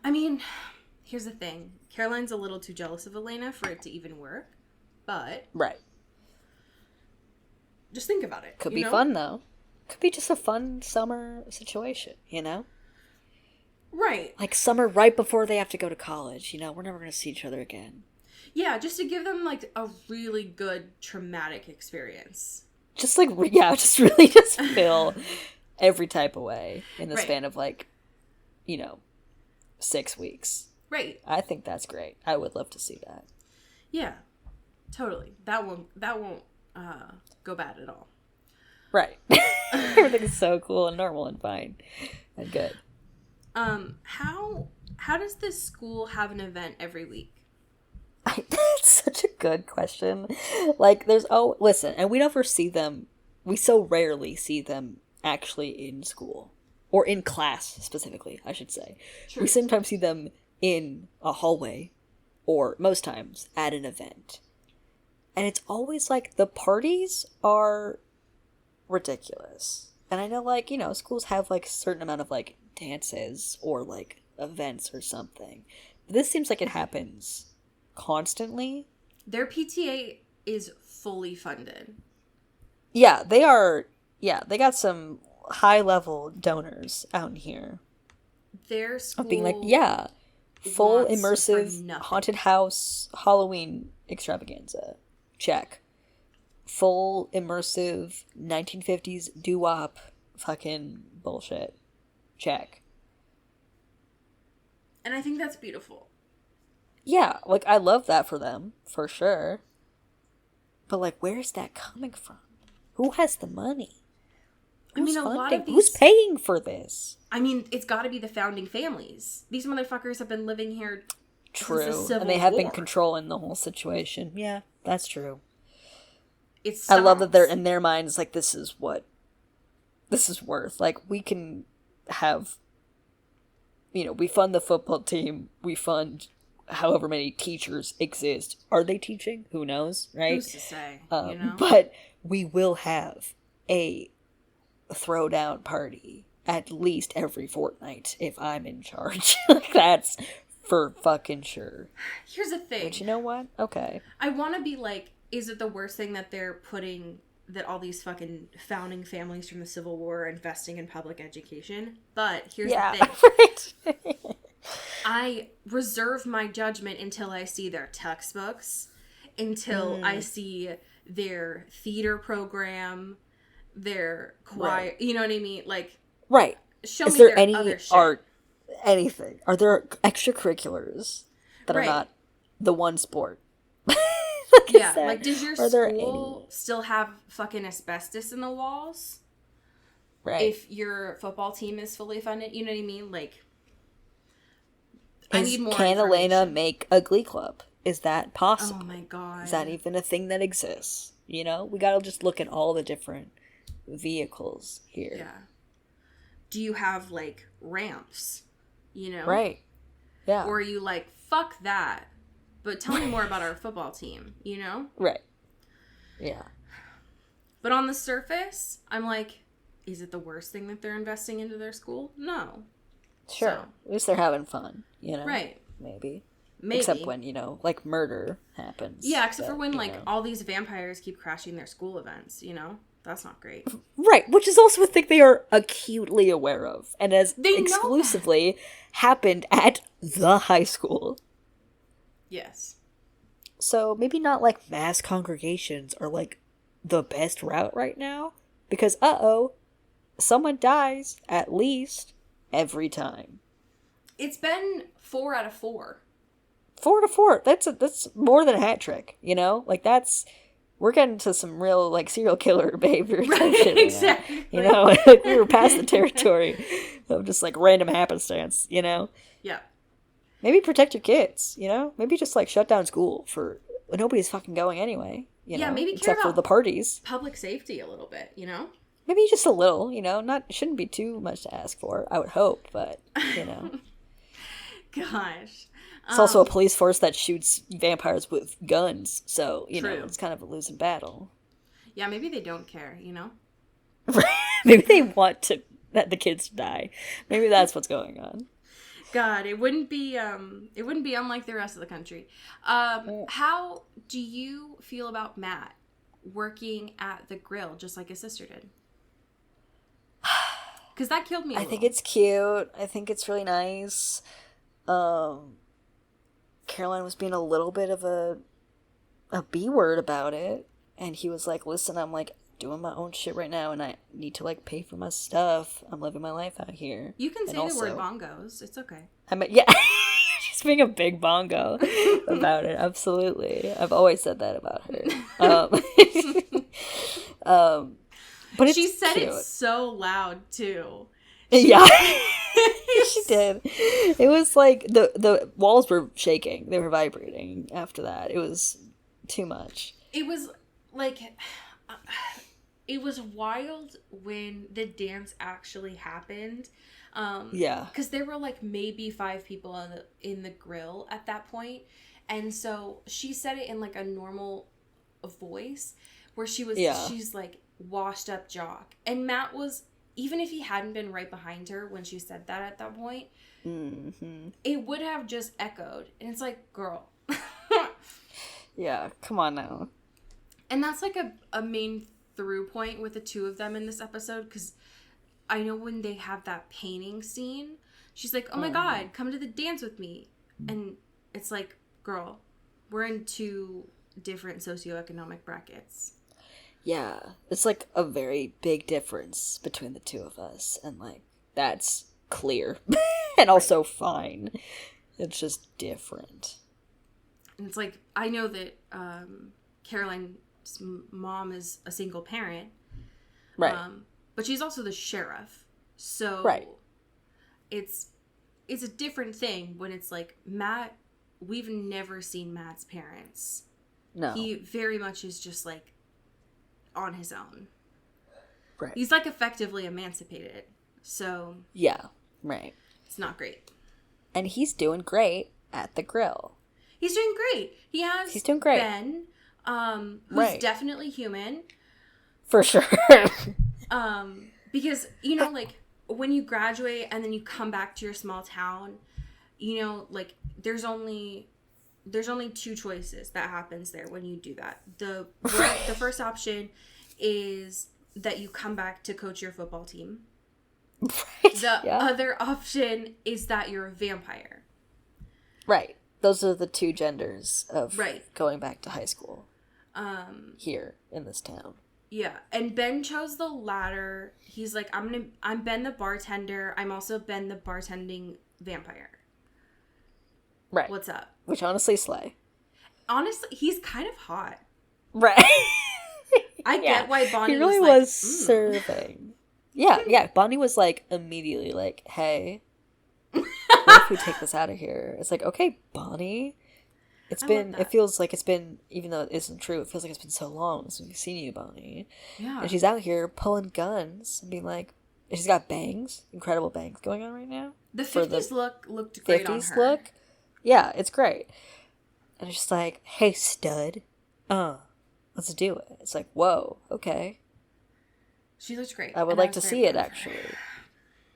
I mean... Here's the thing. Caroline's a little too jealous of Elena for it to even work. But... Right. Just think about it. Could be fun, though. Could be just a fun summer situation, you know? Right. Like summer right before they have to go to college. You know, we're never going to see each other again. Yeah, just to give them, like, a really good traumatic experience. Just, like, yeah, just really just feel every type of way in the span of, like, you know, 6 weeks. Right. I think that's great. I would love to see that. Yeah, totally. That won't go bad at all. Right. Everything is so cool and normal and fine and good. How does this school have an event every week? That's such a good question. Like, listen, and we never see them. We so rarely see them actually in school or in class specifically, I should say. True. We sometimes see them in a hallway, or most times at an event. And it's always like the parties are ridiculous. And I know, like, you know, schools have like a certain amount of like dances or like events or something. But this seems like it happens constantly. Their PTA is fully funded. Yeah, they are. Yeah, they got some high level donors out here. Their school of being like, yeah, full immersive haunted house Halloween extravaganza. Check. Full immersive 1950s doo-wop fucking bullshit. Check. And I think that's beautiful. Yeah, like, I love that for them, for sure. But, like, where's that coming from? Who has the money? Who's funding? Lot of these... Who's paying for this? I mean, it's got to be the founding families. These motherfuckers have been living here True. since the Civil And they have War. been controlling the whole situation. Yeah, that's true. I love that they're in their minds like, this is what this is worth. Like, we can have, you know, we fund the football team, we fund however many teachers exist. Are they teaching? Who knows, right? Who's to say, you know? But we will have a throwdown party at least every fortnight if I'm in charge. That's For fucking sure. Here's the thing. But you know what? Okay. I want to be like, is it the worst thing that they're putting that all these fucking founding families from the Civil War are investing in public education? But here's the thing. Right. I reserve my judgment until I see their textbooks, until I see their theater program, their choir, you know what I mean? Like, right. Show Is me there their any other shit. art, anything? Are there extracurriculars that are Right. not the one sport? Yeah, like, does your school still have fucking asbestos in the walls? Right. If your football team is fully funded, you know what I mean? Like, I need more Can Elena information. make a glee club? Is that possible? Oh my god. Is that even a thing that exists? You know? We gotta just look at all the different vehicles here. Yeah. Do you have, like, ramps? You know? Right. Yeah. Or are you like, fuck that, but tell me more about our football team, you know? Right. Yeah. But on the surface, I'm like, is it the worst thing that they're investing into their school? No. Sure. So, at least they're having fun, you know? right. Maybe. Maybe. Except when, you know, like murder happens. Yeah, except for when, you like, know. all these vampires keep crashing their school events, you know? That's not great. Right, which is also a thing they are acutely aware of. And has They know exclusively happened at the high school. Yes. So maybe not, like, mass congregations are, like, the best route right now. Because, someone dies at least every time. It's been 4 out of 4. 4 to 4. That's more than a hat trick, you know? Like, we're getting to some real, like, serial killer behavior type shit. Exactly. You know? Like, we were past the territory of just, like, random happenstance, you know? Yeah. Maybe protect your kids, you know? Maybe just, like, shut down school for... Nobody's fucking going anyway, you know? Maybe care except for about the parties. public safety a little bit, you know? Maybe just a little, you know? Shouldn't be too much to ask for, I would hope, but, you know. Gosh. It's also a police force that shoots vampires with guns, so, you know, True. it's kind of a losing battle. Yeah, maybe they don't care, you know? Maybe they want that the kids die. Maybe that's what's going on. God, it wouldn't be unlike the rest of the country. How do you feel about Matt working at the grill just like his sister did? Because that killed me. I think it's cute. I think it's really nice. Caroline was being a little bit of a B-word about it, and he was like, listen, I'm, like, doing my own shit right now, and I need to, like, pay for my stuff. I'm living my life out here. You can say also, the word bongos. It's okay. I mean, yeah. She's being a big bongo about it. Absolutely. I've always said that about her. But she said cute. it so loud, too. Yeah. She did. It was like the walls were shaking. They were vibrating after that. It was too much. It was like it was wild when the dance actually happened. Yeah. Because there were like maybe 5 people in the grill at that point. And so she said it in like a normal voice where she's like washed up jock. And Matt was, even if he hadn't been right behind her when she said that at that point, it would have just echoed. And it's like, girl. Yeah, come on now. And that's like a main through point with the two of them in this episode, because I know when they have that painting scene, she's like, oh my God, come to the dance with me. And it's like, girl, we're in 2 different socioeconomic brackets. Yeah, it's like a very big difference between the two of us, and like that's clear and also fine. It's just different. And it's like, I know that Caroline's mom is a single parent, right? But she's also the sheriff, so right. It's a different thing when it's like Matt. We've never seen Matt's parents. No, he very much is just like on his own. Right. He's like effectively emancipated. So yeah, right. It's not great. And he's doing great at the grill. He's doing great. He's doing great. Ben, who's definitely human. For sure. Because, you know, like, when you graduate and then you come back to your small town, you know, like, there's only two choices that happens there when you do that. The first option is that you come back to coach your football team. Right. The other option is that you're a vampire. Right. Those are the two genders of going back to high school. Here in this town. Yeah, and Ben chose the latter. He's like, I'm Ben the bartender. I'm also Ben the bartending vampire. Right. What's up? Which honestly slay. Honestly, he's kind of hot. Right. I get why Bonnie he really was serving. Yeah. Bonnie was like immediately like, hey, what if we take this out of here? It's like, okay, Bonnie. It feels like it's been, even though it isn't true, it feels like it's been so long since we've seen you, Bonnie. Yeah. And she's out here pulling guns and being like, and she's got bangs, incredible bangs going on right now. The 50s looked great on her. 50s look? Yeah, it's great. And it's just like, hey, stud, let's do it. It's like, whoa, okay. She looks great. I would like to see it, actually.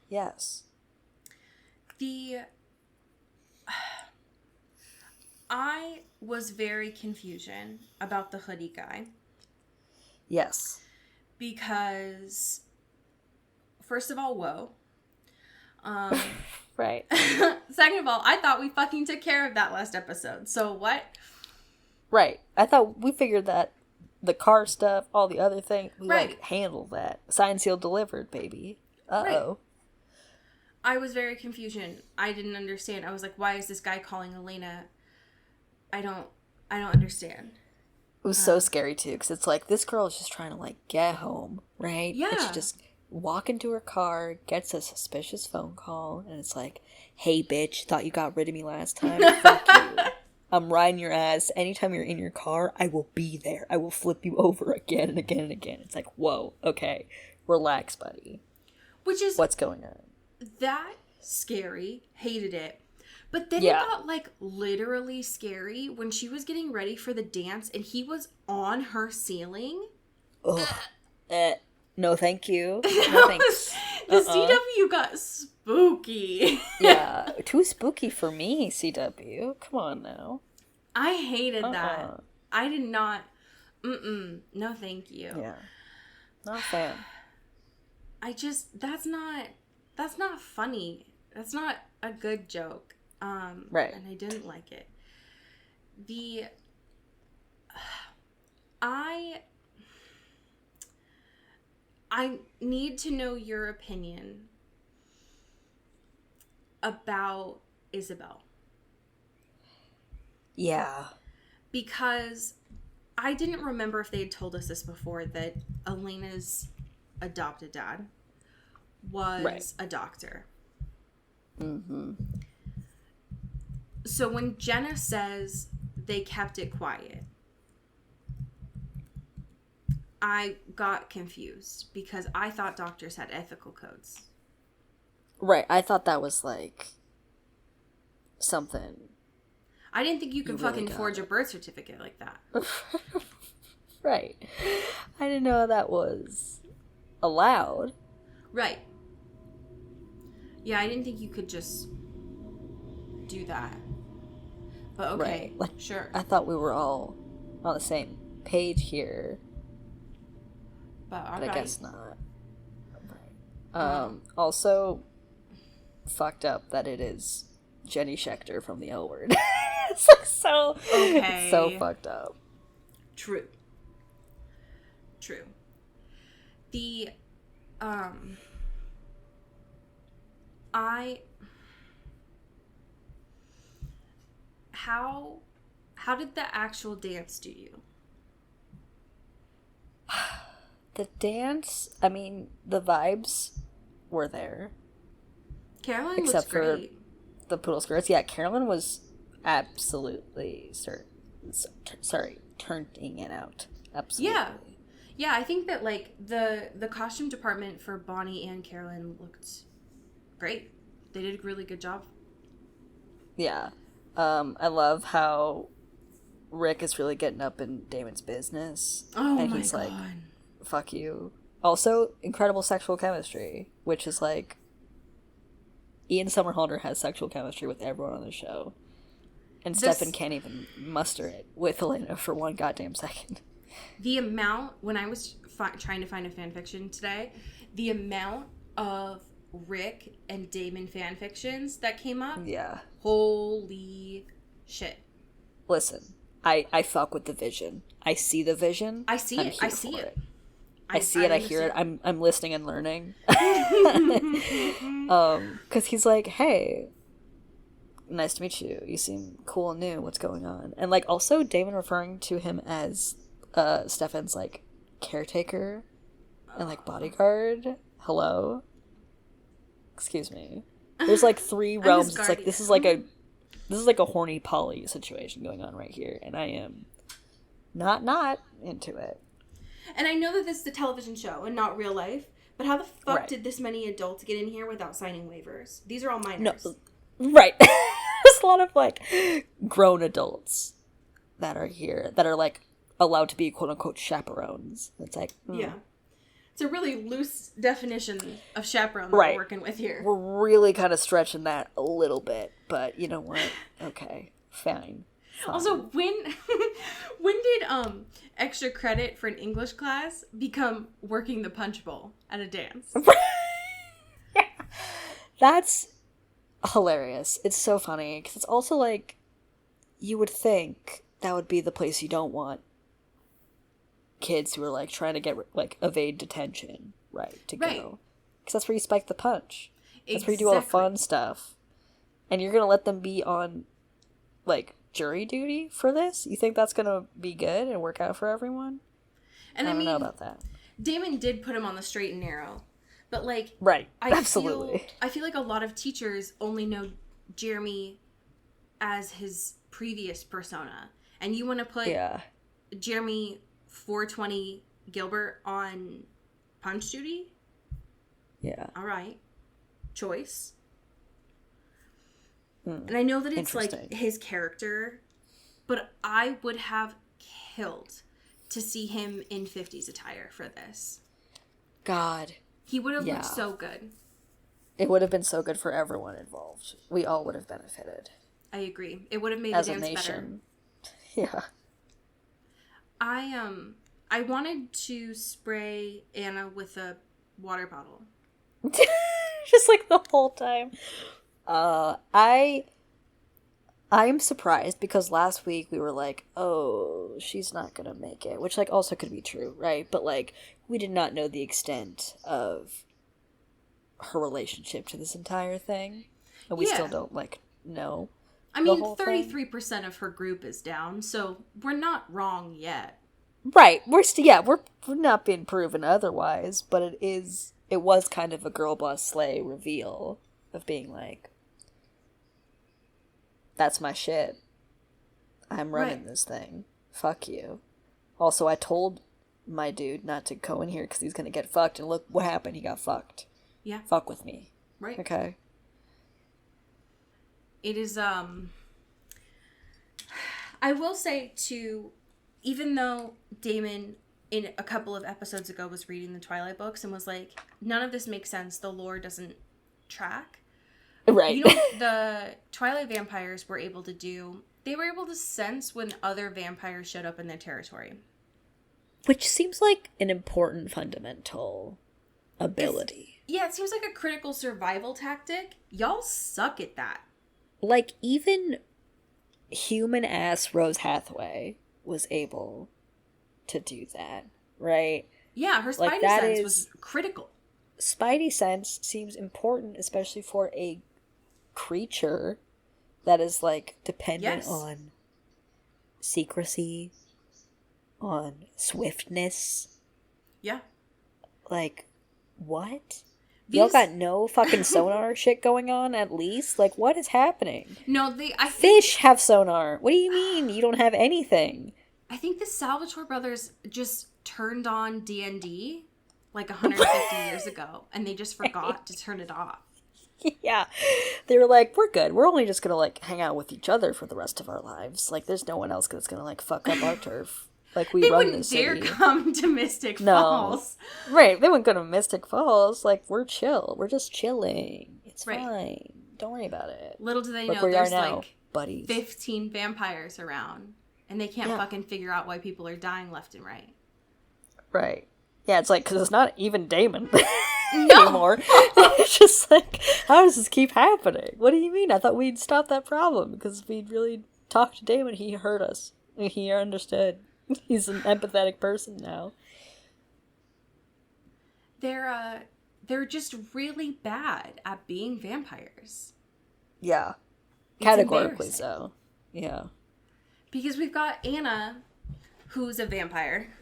Yes. I was very confusion about the hoodie guy. Yes. Because, first of all, whoa. Right. Second of all, I thought we fucking took care of that last episode. So what? Right. I thought we figured that the car stuff, all the other things, we handled that. Signed, sealed, delivered, baby. Uh-oh. Right. I was very confusion. I didn't understand. I was like, why is this guy calling Elena? I don't understand. It was so scary too, because it's like this girl is just trying to like get home, right? Yeah. And she just walks into her car, gets a suspicious phone call, and it's like, "Hey, bitch, thought you got rid of me last time? Fuck you. I'm riding your ass. Anytime you're in your car, I will be there. I will flip you over again and again and again." It's like, whoa, okay, relax, buddy. Which is what's going on? That scary. Hated it. But then it got, like, literally scary when she was getting ready for the dance and he was on her ceiling. Ugh. No, thank you. No, thanks. The CW got spooky. Yeah, too spooky for me, CW. Come on now. I hated that. I did not. No, thank you. Yeah. Not a fan. That's not funny. That's not a good joke. Right. And I didn't like it. I need to know your opinion about Isabel. Yeah. Because I didn't remember if they had told us this before, that Elena's adopted dad was a doctor. Mm-hmm. So when Jenna says they kept it quiet, I got confused because I thought doctors had ethical codes. Right. I thought that was like something. I didn't think you can fucking forge a birth certificate like that. Right. I didn't know that was allowed. Right. Yeah, I didn't think you could just do that. But okay, right. Sure. I thought we were all on the same page here. But I guess not. Right. Also, fucked up that it is Jenny Schechter from the L Word. It's like so fucked up. True. The how did the actual dance do you? The dance, I mean, the vibes were there. Carolyn was great. For the poodle skirts. Yeah, Carolyn was absolutely turning it out. Absolutely. Yeah, I think that, like, the costume department for Bonnie and Carolyn looked great. They did a really good job. Yeah. I love how Rick is really getting up in Damon's business. Oh, and my he's God. like, fuck you. Also, incredible sexual chemistry, which is like, Ian Somerhalder has sexual chemistry with everyone on the show. And Stefan can't even muster it with Elena for one goddamn second. The amount, when I was trying to find a fan fiction today, the amount of Rick and Damon fan fictions that came up. Yeah. Holy shit. Listen, I fuck with the vision. I see the vision. I see it. I see it. I see it. I hear it. I'm listening and learning. Because he's like, hey, nice to meet you. You seem cool and new. What's going on? And like also Damon referring to him as Stefan's like caretaker and like bodyguard. Hello. Excuse me. There's like 3 realms. It's like this is like a horny poly situation going on right here, and I am not into it. And I know that this is a television show and not real life, but how the fuck did this many adults get in here without signing waivers? These are all minors. No, right. There's a lot of like grown adults that are here that are like allowed to be quote unquote chaperones. It's like yeah. It's a really loose definition of chaperone that we're working with here. We're really kind of stretching that a little bit, but you know what? Okay, fine. Also, when did extra credit for an English class become working the punch bowl at a dance? Yeah. That's hilarious. It's so funny because it's also like you would think that would be the place you don't want kids who are like trying to get like evade detention to go, because that's where you spike the punch. That's where you do all the fun stuff, and you're gonna let them be on like jury duty for this? You think that's gonna be good and work out for everyone? And I don't know about that. Damon did put him on the straight and narrow, but like absolutely. I feel like a lot of teachers only know Jeremy as his previous persona, and you want to put Jeremy 420 Gilbert on punch duty? Yeah. All right. Choice. And I know that it's like his character, but I would have killed to see him in 50s attire for this. God. He would have looked so good. It would have been so good for everyone involved. We all would have benefited. I agree. It would have made the dance better. Yeah. I wanted to spray Anna with a water bottle. Just like the whole time. I'm surprised because last week we were like, oh, she's not gonna make it, which like also could be true, right? But like we did not know the extent of her relationship to this entire thing, and we still don't like know. I mean, 33% of her group is down, so we're not wrong yet. Right, we're not being proven otherwise, but it was kind of a girl boss slay reveal of being like, that's my shit. I'm running this thing. Fuck you. Also, I told my dude not to go in here because he's gonna get fucked, and look what happened. He got fucked. Yeah. Fuck with me. Right. Okay. It is, I will say, too, even though Damon, in a couple of episodes ago, was reading the Twilight books and was like, none of this makes sense, the lore doesn't track. Right. You know what the Twilight vampires were able to do? They were able to sense when other vampires showed up in their territory. Which seems like an important fundamental ability. It seems like a critical survival tactic. Y'all suck at that. Like, even human-ass Rose Hathaway was able to do that, right? Yeah, her Spidey sense was critical. Spidey sense seems important, especially for a creature that is, like, dependent on secrecy, on swiftness. Yeah. Like, what? Y'all got no fucking sonar shit going on, at least? Like, what is happening? No, Fish have sonar. What do you mean you don't have anything? I think the Salvatore brothers just turned on D&D like 150 years ago, and they just forgot to turn it off. Yeah. They were like, we're good. We're only just gonna, like, hang out with each other for the rest of our lives. Like, there's no one else that's gonna, like, fuck up our turf. Like, we run this city. They wouldn't dare come to Mystic Falls. Right, they wouldn't go to Mystic Falls. Like, we're chill. We're just chilling. It's fine. Don't worry about it. Little do they Look know where you are there's now, like buddies. 15 vampires around, and they can't fucking figure out why people are dying left and right. Right. Yeah, it's like, because it's not even Damon anymore. It's just like, how does this keep happening? What do you mean? I thought we'd stop that problem because we'd really talked to Damon. He heard us. He understood. He's an empathetic person now. They're just really bad at being vampires. Yeah. It's Categorically so. Yeah. Because we've got Anna, who's a vampire,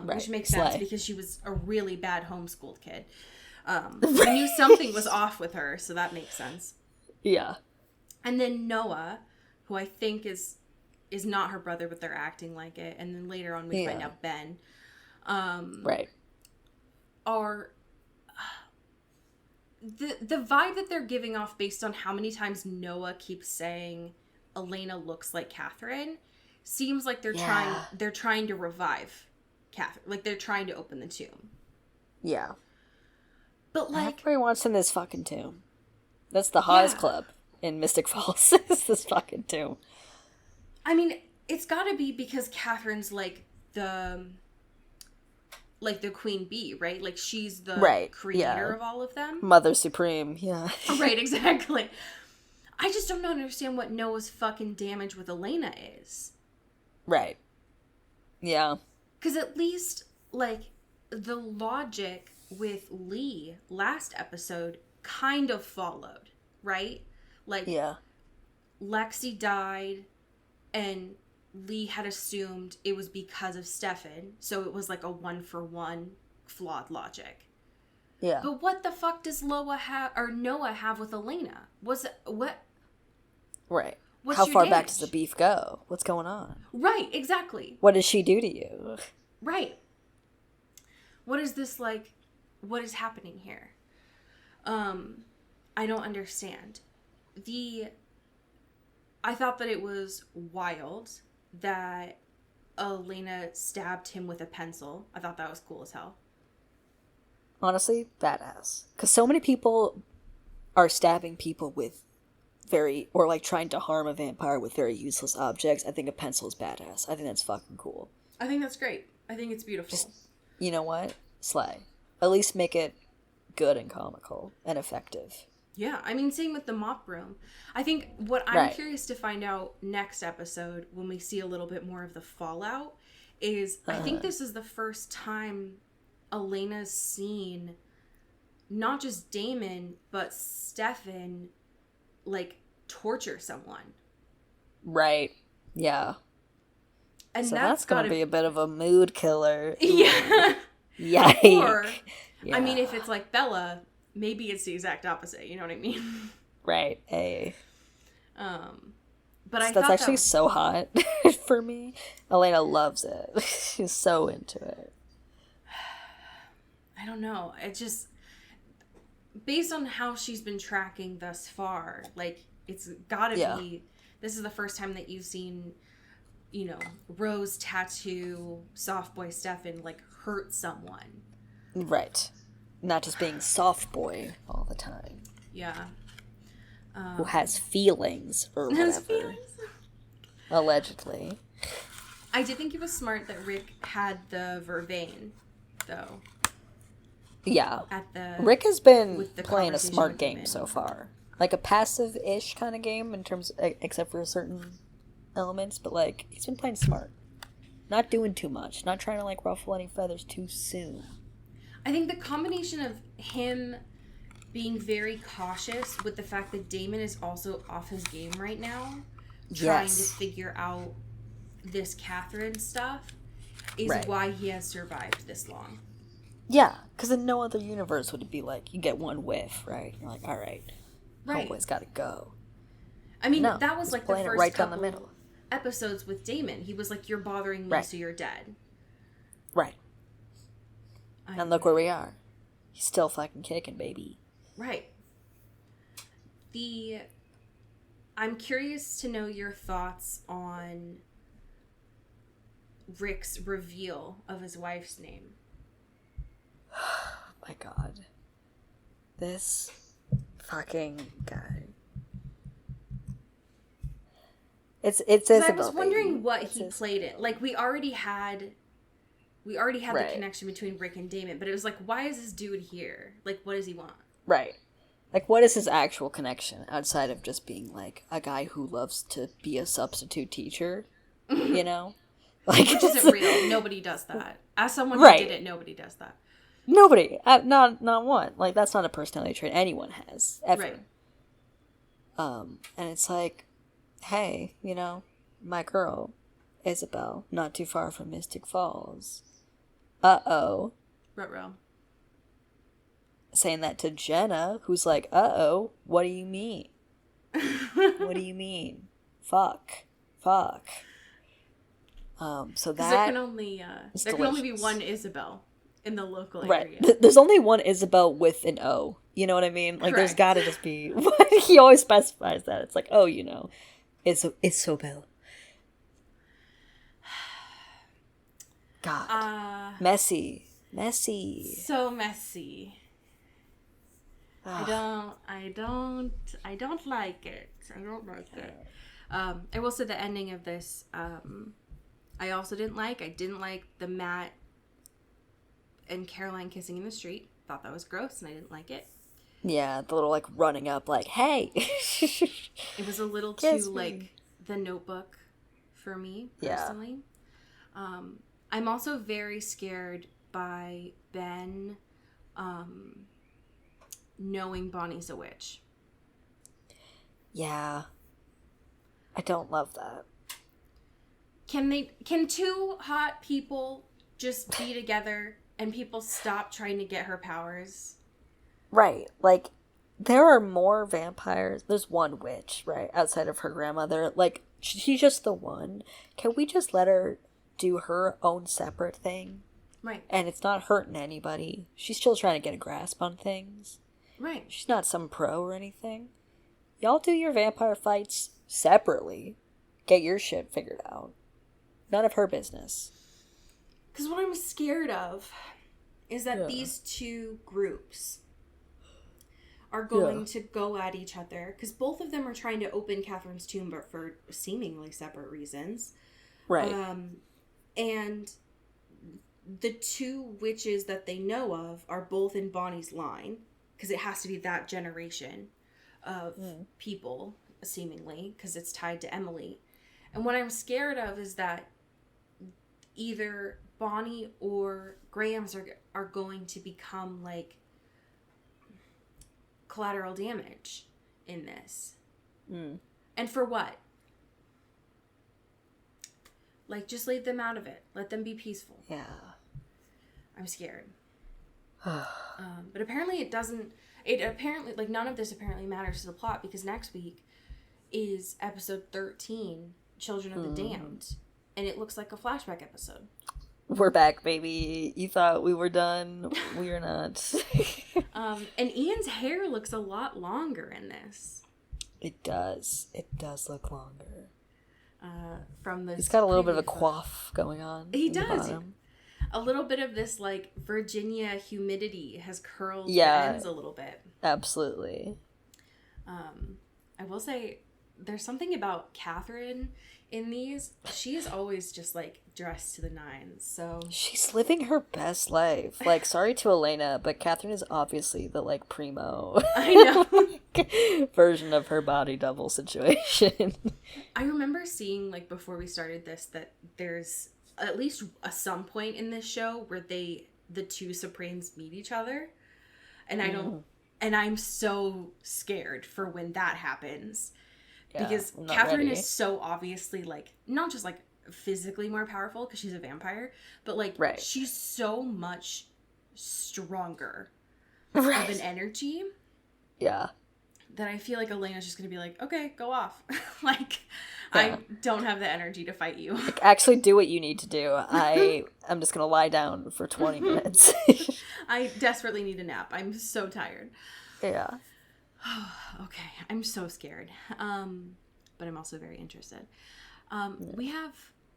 which makes sense because she was a really bad homeschooled kid. We knew something was off with her, so that makes sense. Yeah. And then Noah, who I think is not her brother, but they're acting like it. And then later on we find out Ben. Right. Are the vibe that they're giving off based on how many times Noah keeps saying Elena looks like Catherine seems like they're trying to revive Catherine. Like they're trying to open the tomb. Yeah. But like everybody wants in this fucking tomb. That's the hottest club in Mystic Falls. Is this fucking tomb. I mean, it's gotta be because Catherine's like the queen bee, right? Like she's the creator of all of them. Mother Supreme, yeah. Right, exactly. I just don't understand what Noah's fucking damage with Elena is. Right. Yeah. Because at least, like, the logic with Lee last episode kind of followed, right? Like, Lexi died, and Lee had assumed it was because of Stefan, so it was like a 1-for-1 flawed logic. Yeah. But what the fuck does Noah have with Elena? What? Right. What's How your far damage? back does the beef go? What's going on? Right, exactly. What does she do to you? Right. What is this like? What is happening here? I don't understand. I thought that it was wild that Elena stabbed him with a pencil. I thought that was cool as hell. Honestly, badass. Because so many people are stabbing people with or like trying to harm a vampire with very useless objects. I think a pencil is badass. I think that's fucking cool. I think that's great. I think it's beautiful. Just, you know what? Slay. At least make it good and comical and effective. Yeah, I mean, same with the mop room. I think what I'm curious to find out next episode when we see a little bit more of the fallout is I think this is the first time Elena's seen not just Damon, but Stefan, like, torture someone. Right. Yeah. And so that's going to be a bit of a mood killer. Yeah. Yikes. Or, I mean, if it's like Bella, maybe it's the exact opposite. You know what I mean? Right. Hey. But I that's thought actually so hot for me. Elena loves it. She's so into it. I don't know. It just, based on how she's been tracking thus far, like, it's gotta be, this is the first time that you've seen, you know, Rose tattoo soft boy Stefan, like, hurt someone. Right. Not just being soft boy all the time. Yeah. Who has feelings or whatever. Allegedly. I did think it was smart that Rick had the vervain, though. Yeah. At Rick has been the playing a smart with game Damon. so far. Like a passive-ish kind of game in terms, except for certain elements, but like he's been playing smart. Not doing too much. Not trying to like ruffle any feathers too soon. I think the combination of him being very cautious with the fact that Damon is also off his game right now, trying to figure out this Catherine stuff, is why he has survived this long. Yeah, because in no other universe would it be like, you get one whiff, right? You're like, all right, homeboy's got to go. I mean, that was like the first right couple down the middle. Episodes with Damon. He was like, you're bothering me, so you're dead. Right. And look where we are. He's still fucking kicking, baby. Right. I'm curious to know your thoughts on Rick's reveal of his wife's name. My God. This fucking guy. It's Isabel. I was wondering baby. what he played it. Like we already had Right. the connection between Rick and Damon, but it was like, why is this dude here? Like, what does he want? Right. Like, what is his actual connection outside of just being like a guy who loves to be a substitute teacher? You know, like which isn't real. Nobody does that. As someone who Right. did it, nobody does that. Nobody, not one. Like that's not a personality trait anyone has ever. Right. And it's like, hey, you know, my girl, Isabel, not too far from Mystic Falls. Uh-oh. Ruh-roh. Saying that to Jenna, who's like, uh-oh, what do you mean? What do you mean? Fuck. So that there can only be one Isabel in the local area. Right. There's only one Isabel with an O. You know what I mean? Like, there's Correct. gotta just be... He always specifies that. It's like, oh, you know, it's Isobel. God. Messy. So messy. Ugh. I don't like it. I don't like it. I will say the ending of this, I also didn't like. I didn't like the Matt and Caroline kissing in the street. Thought that was gross and I didn't like it. Yeah, the little, like, running up, like, hey. It was a little too, like, The Notebook for me, personally. Yeah. I'm also very scared by Ben knowing Bonnie's a witch. Yeah. I don't love that. Can two hot people just be together and people stop trying to get her powers? Right. Like, there are more vampires. There's one witch, right? Outside of her grandmother. Like, she's just the one. Can we just let her do her own separate thing? Right. And it's not hurting anybody. She's still trying to get a grasp on things. Right. She's not some pro or anything. Y'all do your vampire fights separately. Get your shit figured out. None of her business. Because what I'm scared of is that these two groups are going to go at each other. Because both of them are trying to open Catherine's tomb, but for seemingly separate reasons. Right. And the two witches that they know of are both in Bonnie's line. Because it has to be that generation of people, seemingly. Because it's tied to Emily. And what I'm scared of is that either Bonnie or Graham's are going to become, like, collateral damage in this. And for what? Like, just leave them out of it. Let them be peaceful. Yeah. I'm scared. But apparently it doesn't... like, none of this apparently matters to the plot, because next week is episode 13, Children of the Damned. And it looks like a flashback episode. We're back, baby. You thought we were done. We are not. And Ian's hair looks a lot longer in this. It does. It does look longer. From this, he's got a little bit of a coif going on. He does. A little bit of this, like, Virginia humidity has curled the ends a little bit. Absolutely. I will say, there's something about Catherine in these. She is always just, like, dressed to the nines, so... She's living her best life. Like, sorry to Elena, but Catherine is obviously the, like, primo... I know. version of her body double situation. I remember seeing, like, before we started this, that there's at least some point in this show where the two Supremes meet each other. And I don't... And I'm so scared for when that happens. Yeah, because Catherine is so obviously, like, not just, like, physically more powerful because she's a vampire, but, like, she's so much stronger of an energy. Yeah. That I feel like Elena's just going to be like, okay, go off. Like, I don't have the energy to fight you. Like, actually do what you need to do. I'm just going to lie down for 20 minutes. I desperately need a nap. I'm so tired. Yeah. Okay, I'm so scared. But I'm also very interested. We have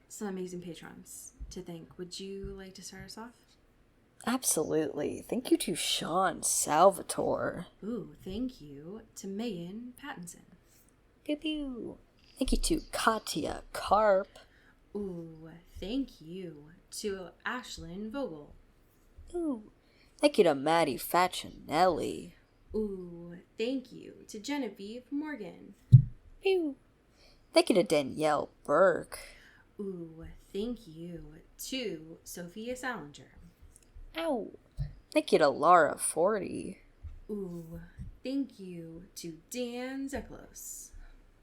some amazing patrons to thank. Would you like to start us off? Absolutely. Thank you to Sean Salvatore. Ooh, thank you to Megan Pattinson. Pew pew. Thank you to Katya Karp. Ooh, thank you to Ashlyn Vogel. Ooh. Thank you to Maddie Facinelli. Ooh, thank you to Genevieve Morgan. Pew. Thank you to Danielle Burke. Ooh, thank you to Sophia Salinger. Ow. Thank you to Laura Forty. Ooh, thank you to Dan Zeklos.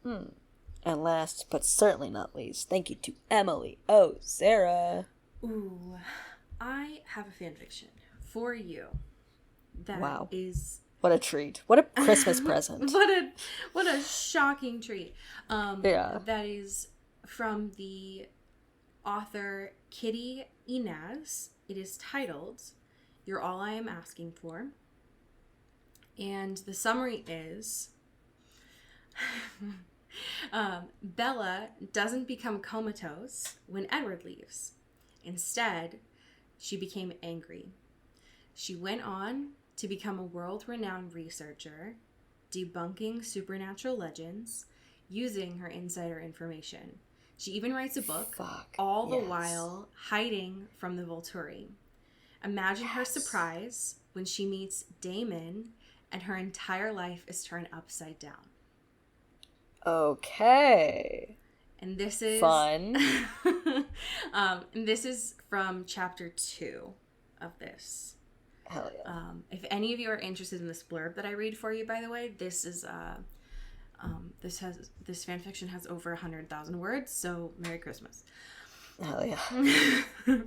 And last, but certainly not least, thank you to Emily O'Zara. Ooh, I have a fanfiction for you. That Wow. is... What a treat. What a Christmas present. What a shocking treat. Yeah. That is from the author Kitty Inez. It is titled You're All I Am Asking For. And the summary is Bella doesn't become comatose when Edward leaves. Instead, she became angry. She went on to become a world-renowned researcher, debunking supernatural legends, using her insider information. She even writes a book, all the while hiding from the Volturi. Imagine her surprise when she meets Damon and her entire life is turned upside down. Okay. And this is... Fun. and this is from chapter 2 of this. Hell yeah. If any of you are interested in this blurb that I read for you, by the way, this is this fanfiction has over 100,000 words, so Merry Christmas. Hell yeah.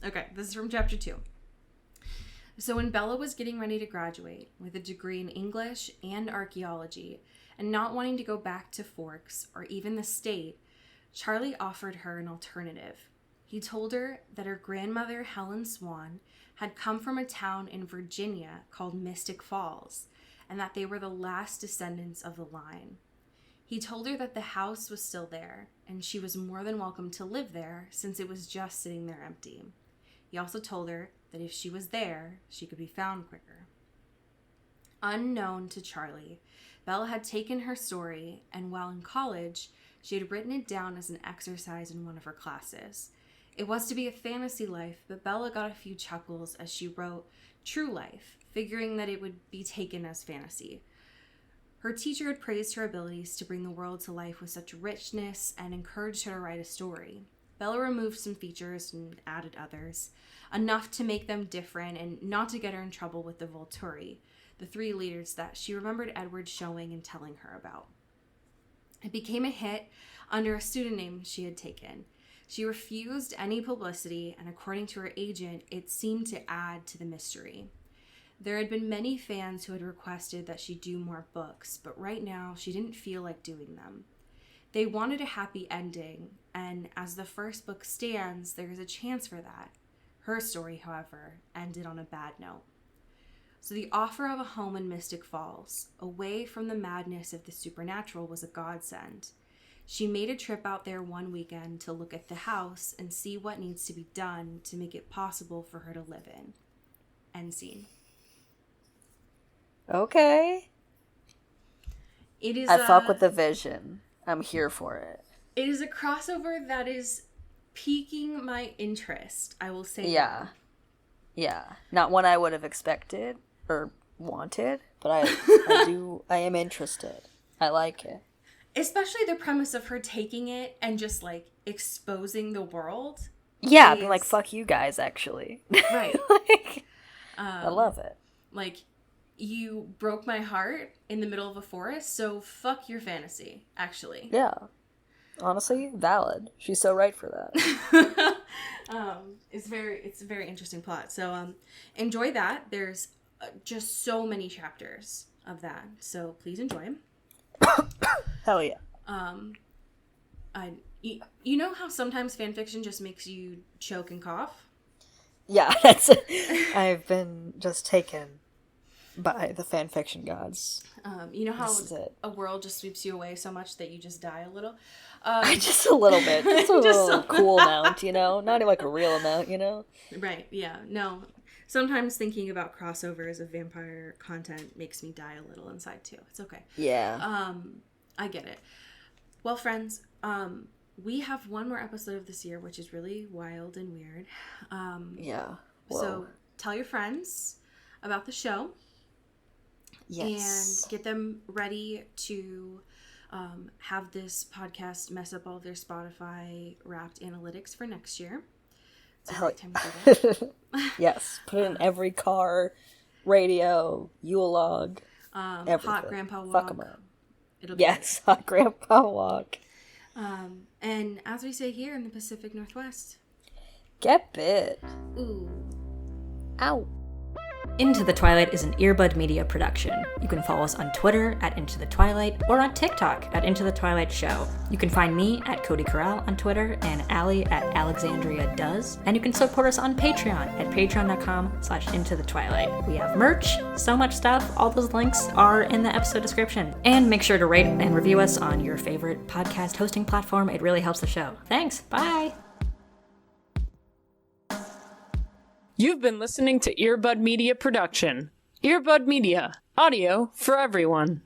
Okay, this is from chapter 2. So when Bella was getting ready to graduate with a degree in English and archaeology, and not wanting to go back to Forks or even the state, Charlie offered her an alternative. He told her that her grandmother, Helen Swan, had come from a town in Virginia called Mystic Falls, and that they were the last descendants of the line. He told her that the house was still there, and she was more than welcome to live there since it was just sitting there empty. He also told her that if she was there, she could be found quicker. Unknown to Charlie, Bella had taken her story, and while in college, she had written it down as an exercise in one of her classes. It was to be a fantasy life, but Bella got a few chuckles as she wrote true life, figuring that it would be taken as fantasy. Her teacher had praised her abilities to bring the world to life with such richness and encouraged her to write a story. Bella removed some features and added others, enough to make them different and not to get her in trouble with the Volturi, the 3 leaders that she remembered Edward showing and telling her about. It became a hit under a pseudonym she had taken. She refused any publicity, and according to her agent, it seemed to add to the mystery. There had been many fans who had requested that she do more books, but right now she didn't feel like doing them. They wanted a happy ending, and as the first book stands, there is a chance for that. Her story, however, ended on a bad note. So the offer of a home in Mystic Falls, away from the madness of the supernatural, was a godsend. She made a trip out there one weekend to look at the house and see what needs to be done to make it possible for her to live in. End scene. Okay. It is I fuck with the vision. I'm here for it. It is a crossover that is piquing my interest, I will say. Yeah. that. Yeah. Not one I would have expected or wanted, but I am interested. I like it. Especially the premise of her taking it and just, like, exposing the world. Yeah, being like, fuck you guys, actually. Right. Like, I love it. Like, you broke my heart in the middle of a forest, so fuck your fantasy, actually. Yeah. Honestly, valid. She's so right for that. It's a very interesting plot. So, enjoy that. There's just so many chapters of that, so please enjoy them. Hell yeah. You know how sometimes fanfiction just makes you choke and cough? Yeah, that's it. I've been just taken by the fanfiction gods. You know how a world just sweeps you away so much that you just die a little? Just a little bit. Just a little cool amount, you know? Not like a real amount, you know? Right, yeah. No. Sometimes thinking about crossovers of vampire content makes me die a little inside too. It's okay. Yeah. I get it. Well, friends, we have one more episode of this year, which is really wild and weird. Yeah. Whoa. So tell your friends about the show. Yes. And get them ready to have this podcast mess up all their Spotify Wrapped analytics for next year. It's a great time to do that. Yes. Put it in every car, radio, Yule log, everything. Hot Grandpa Walk. Fuck 'em up. It'll be yes, Hot Grandpa Walk. And as we say here in the Pacific Northwest, get bit. Ooh. Ow. Into the Twilight is an Earbud Media production. You can follow us on Twitter at Into the Twilight or on TikTok at Into the Twilight Show. You can find me at Cody Corral on Twitter and Allie at Alexandria Does. And you can support us on Patreon at patreon.com/Into the Twilight. We have merch, so much stuff. All those links are in the episode description. And make sure to rate and review us on your favorite podcast hosting platform. It really helps the show. Thanks. Bye. You've been listening to Earbud Media Production. Earbud Media, audio for everyone.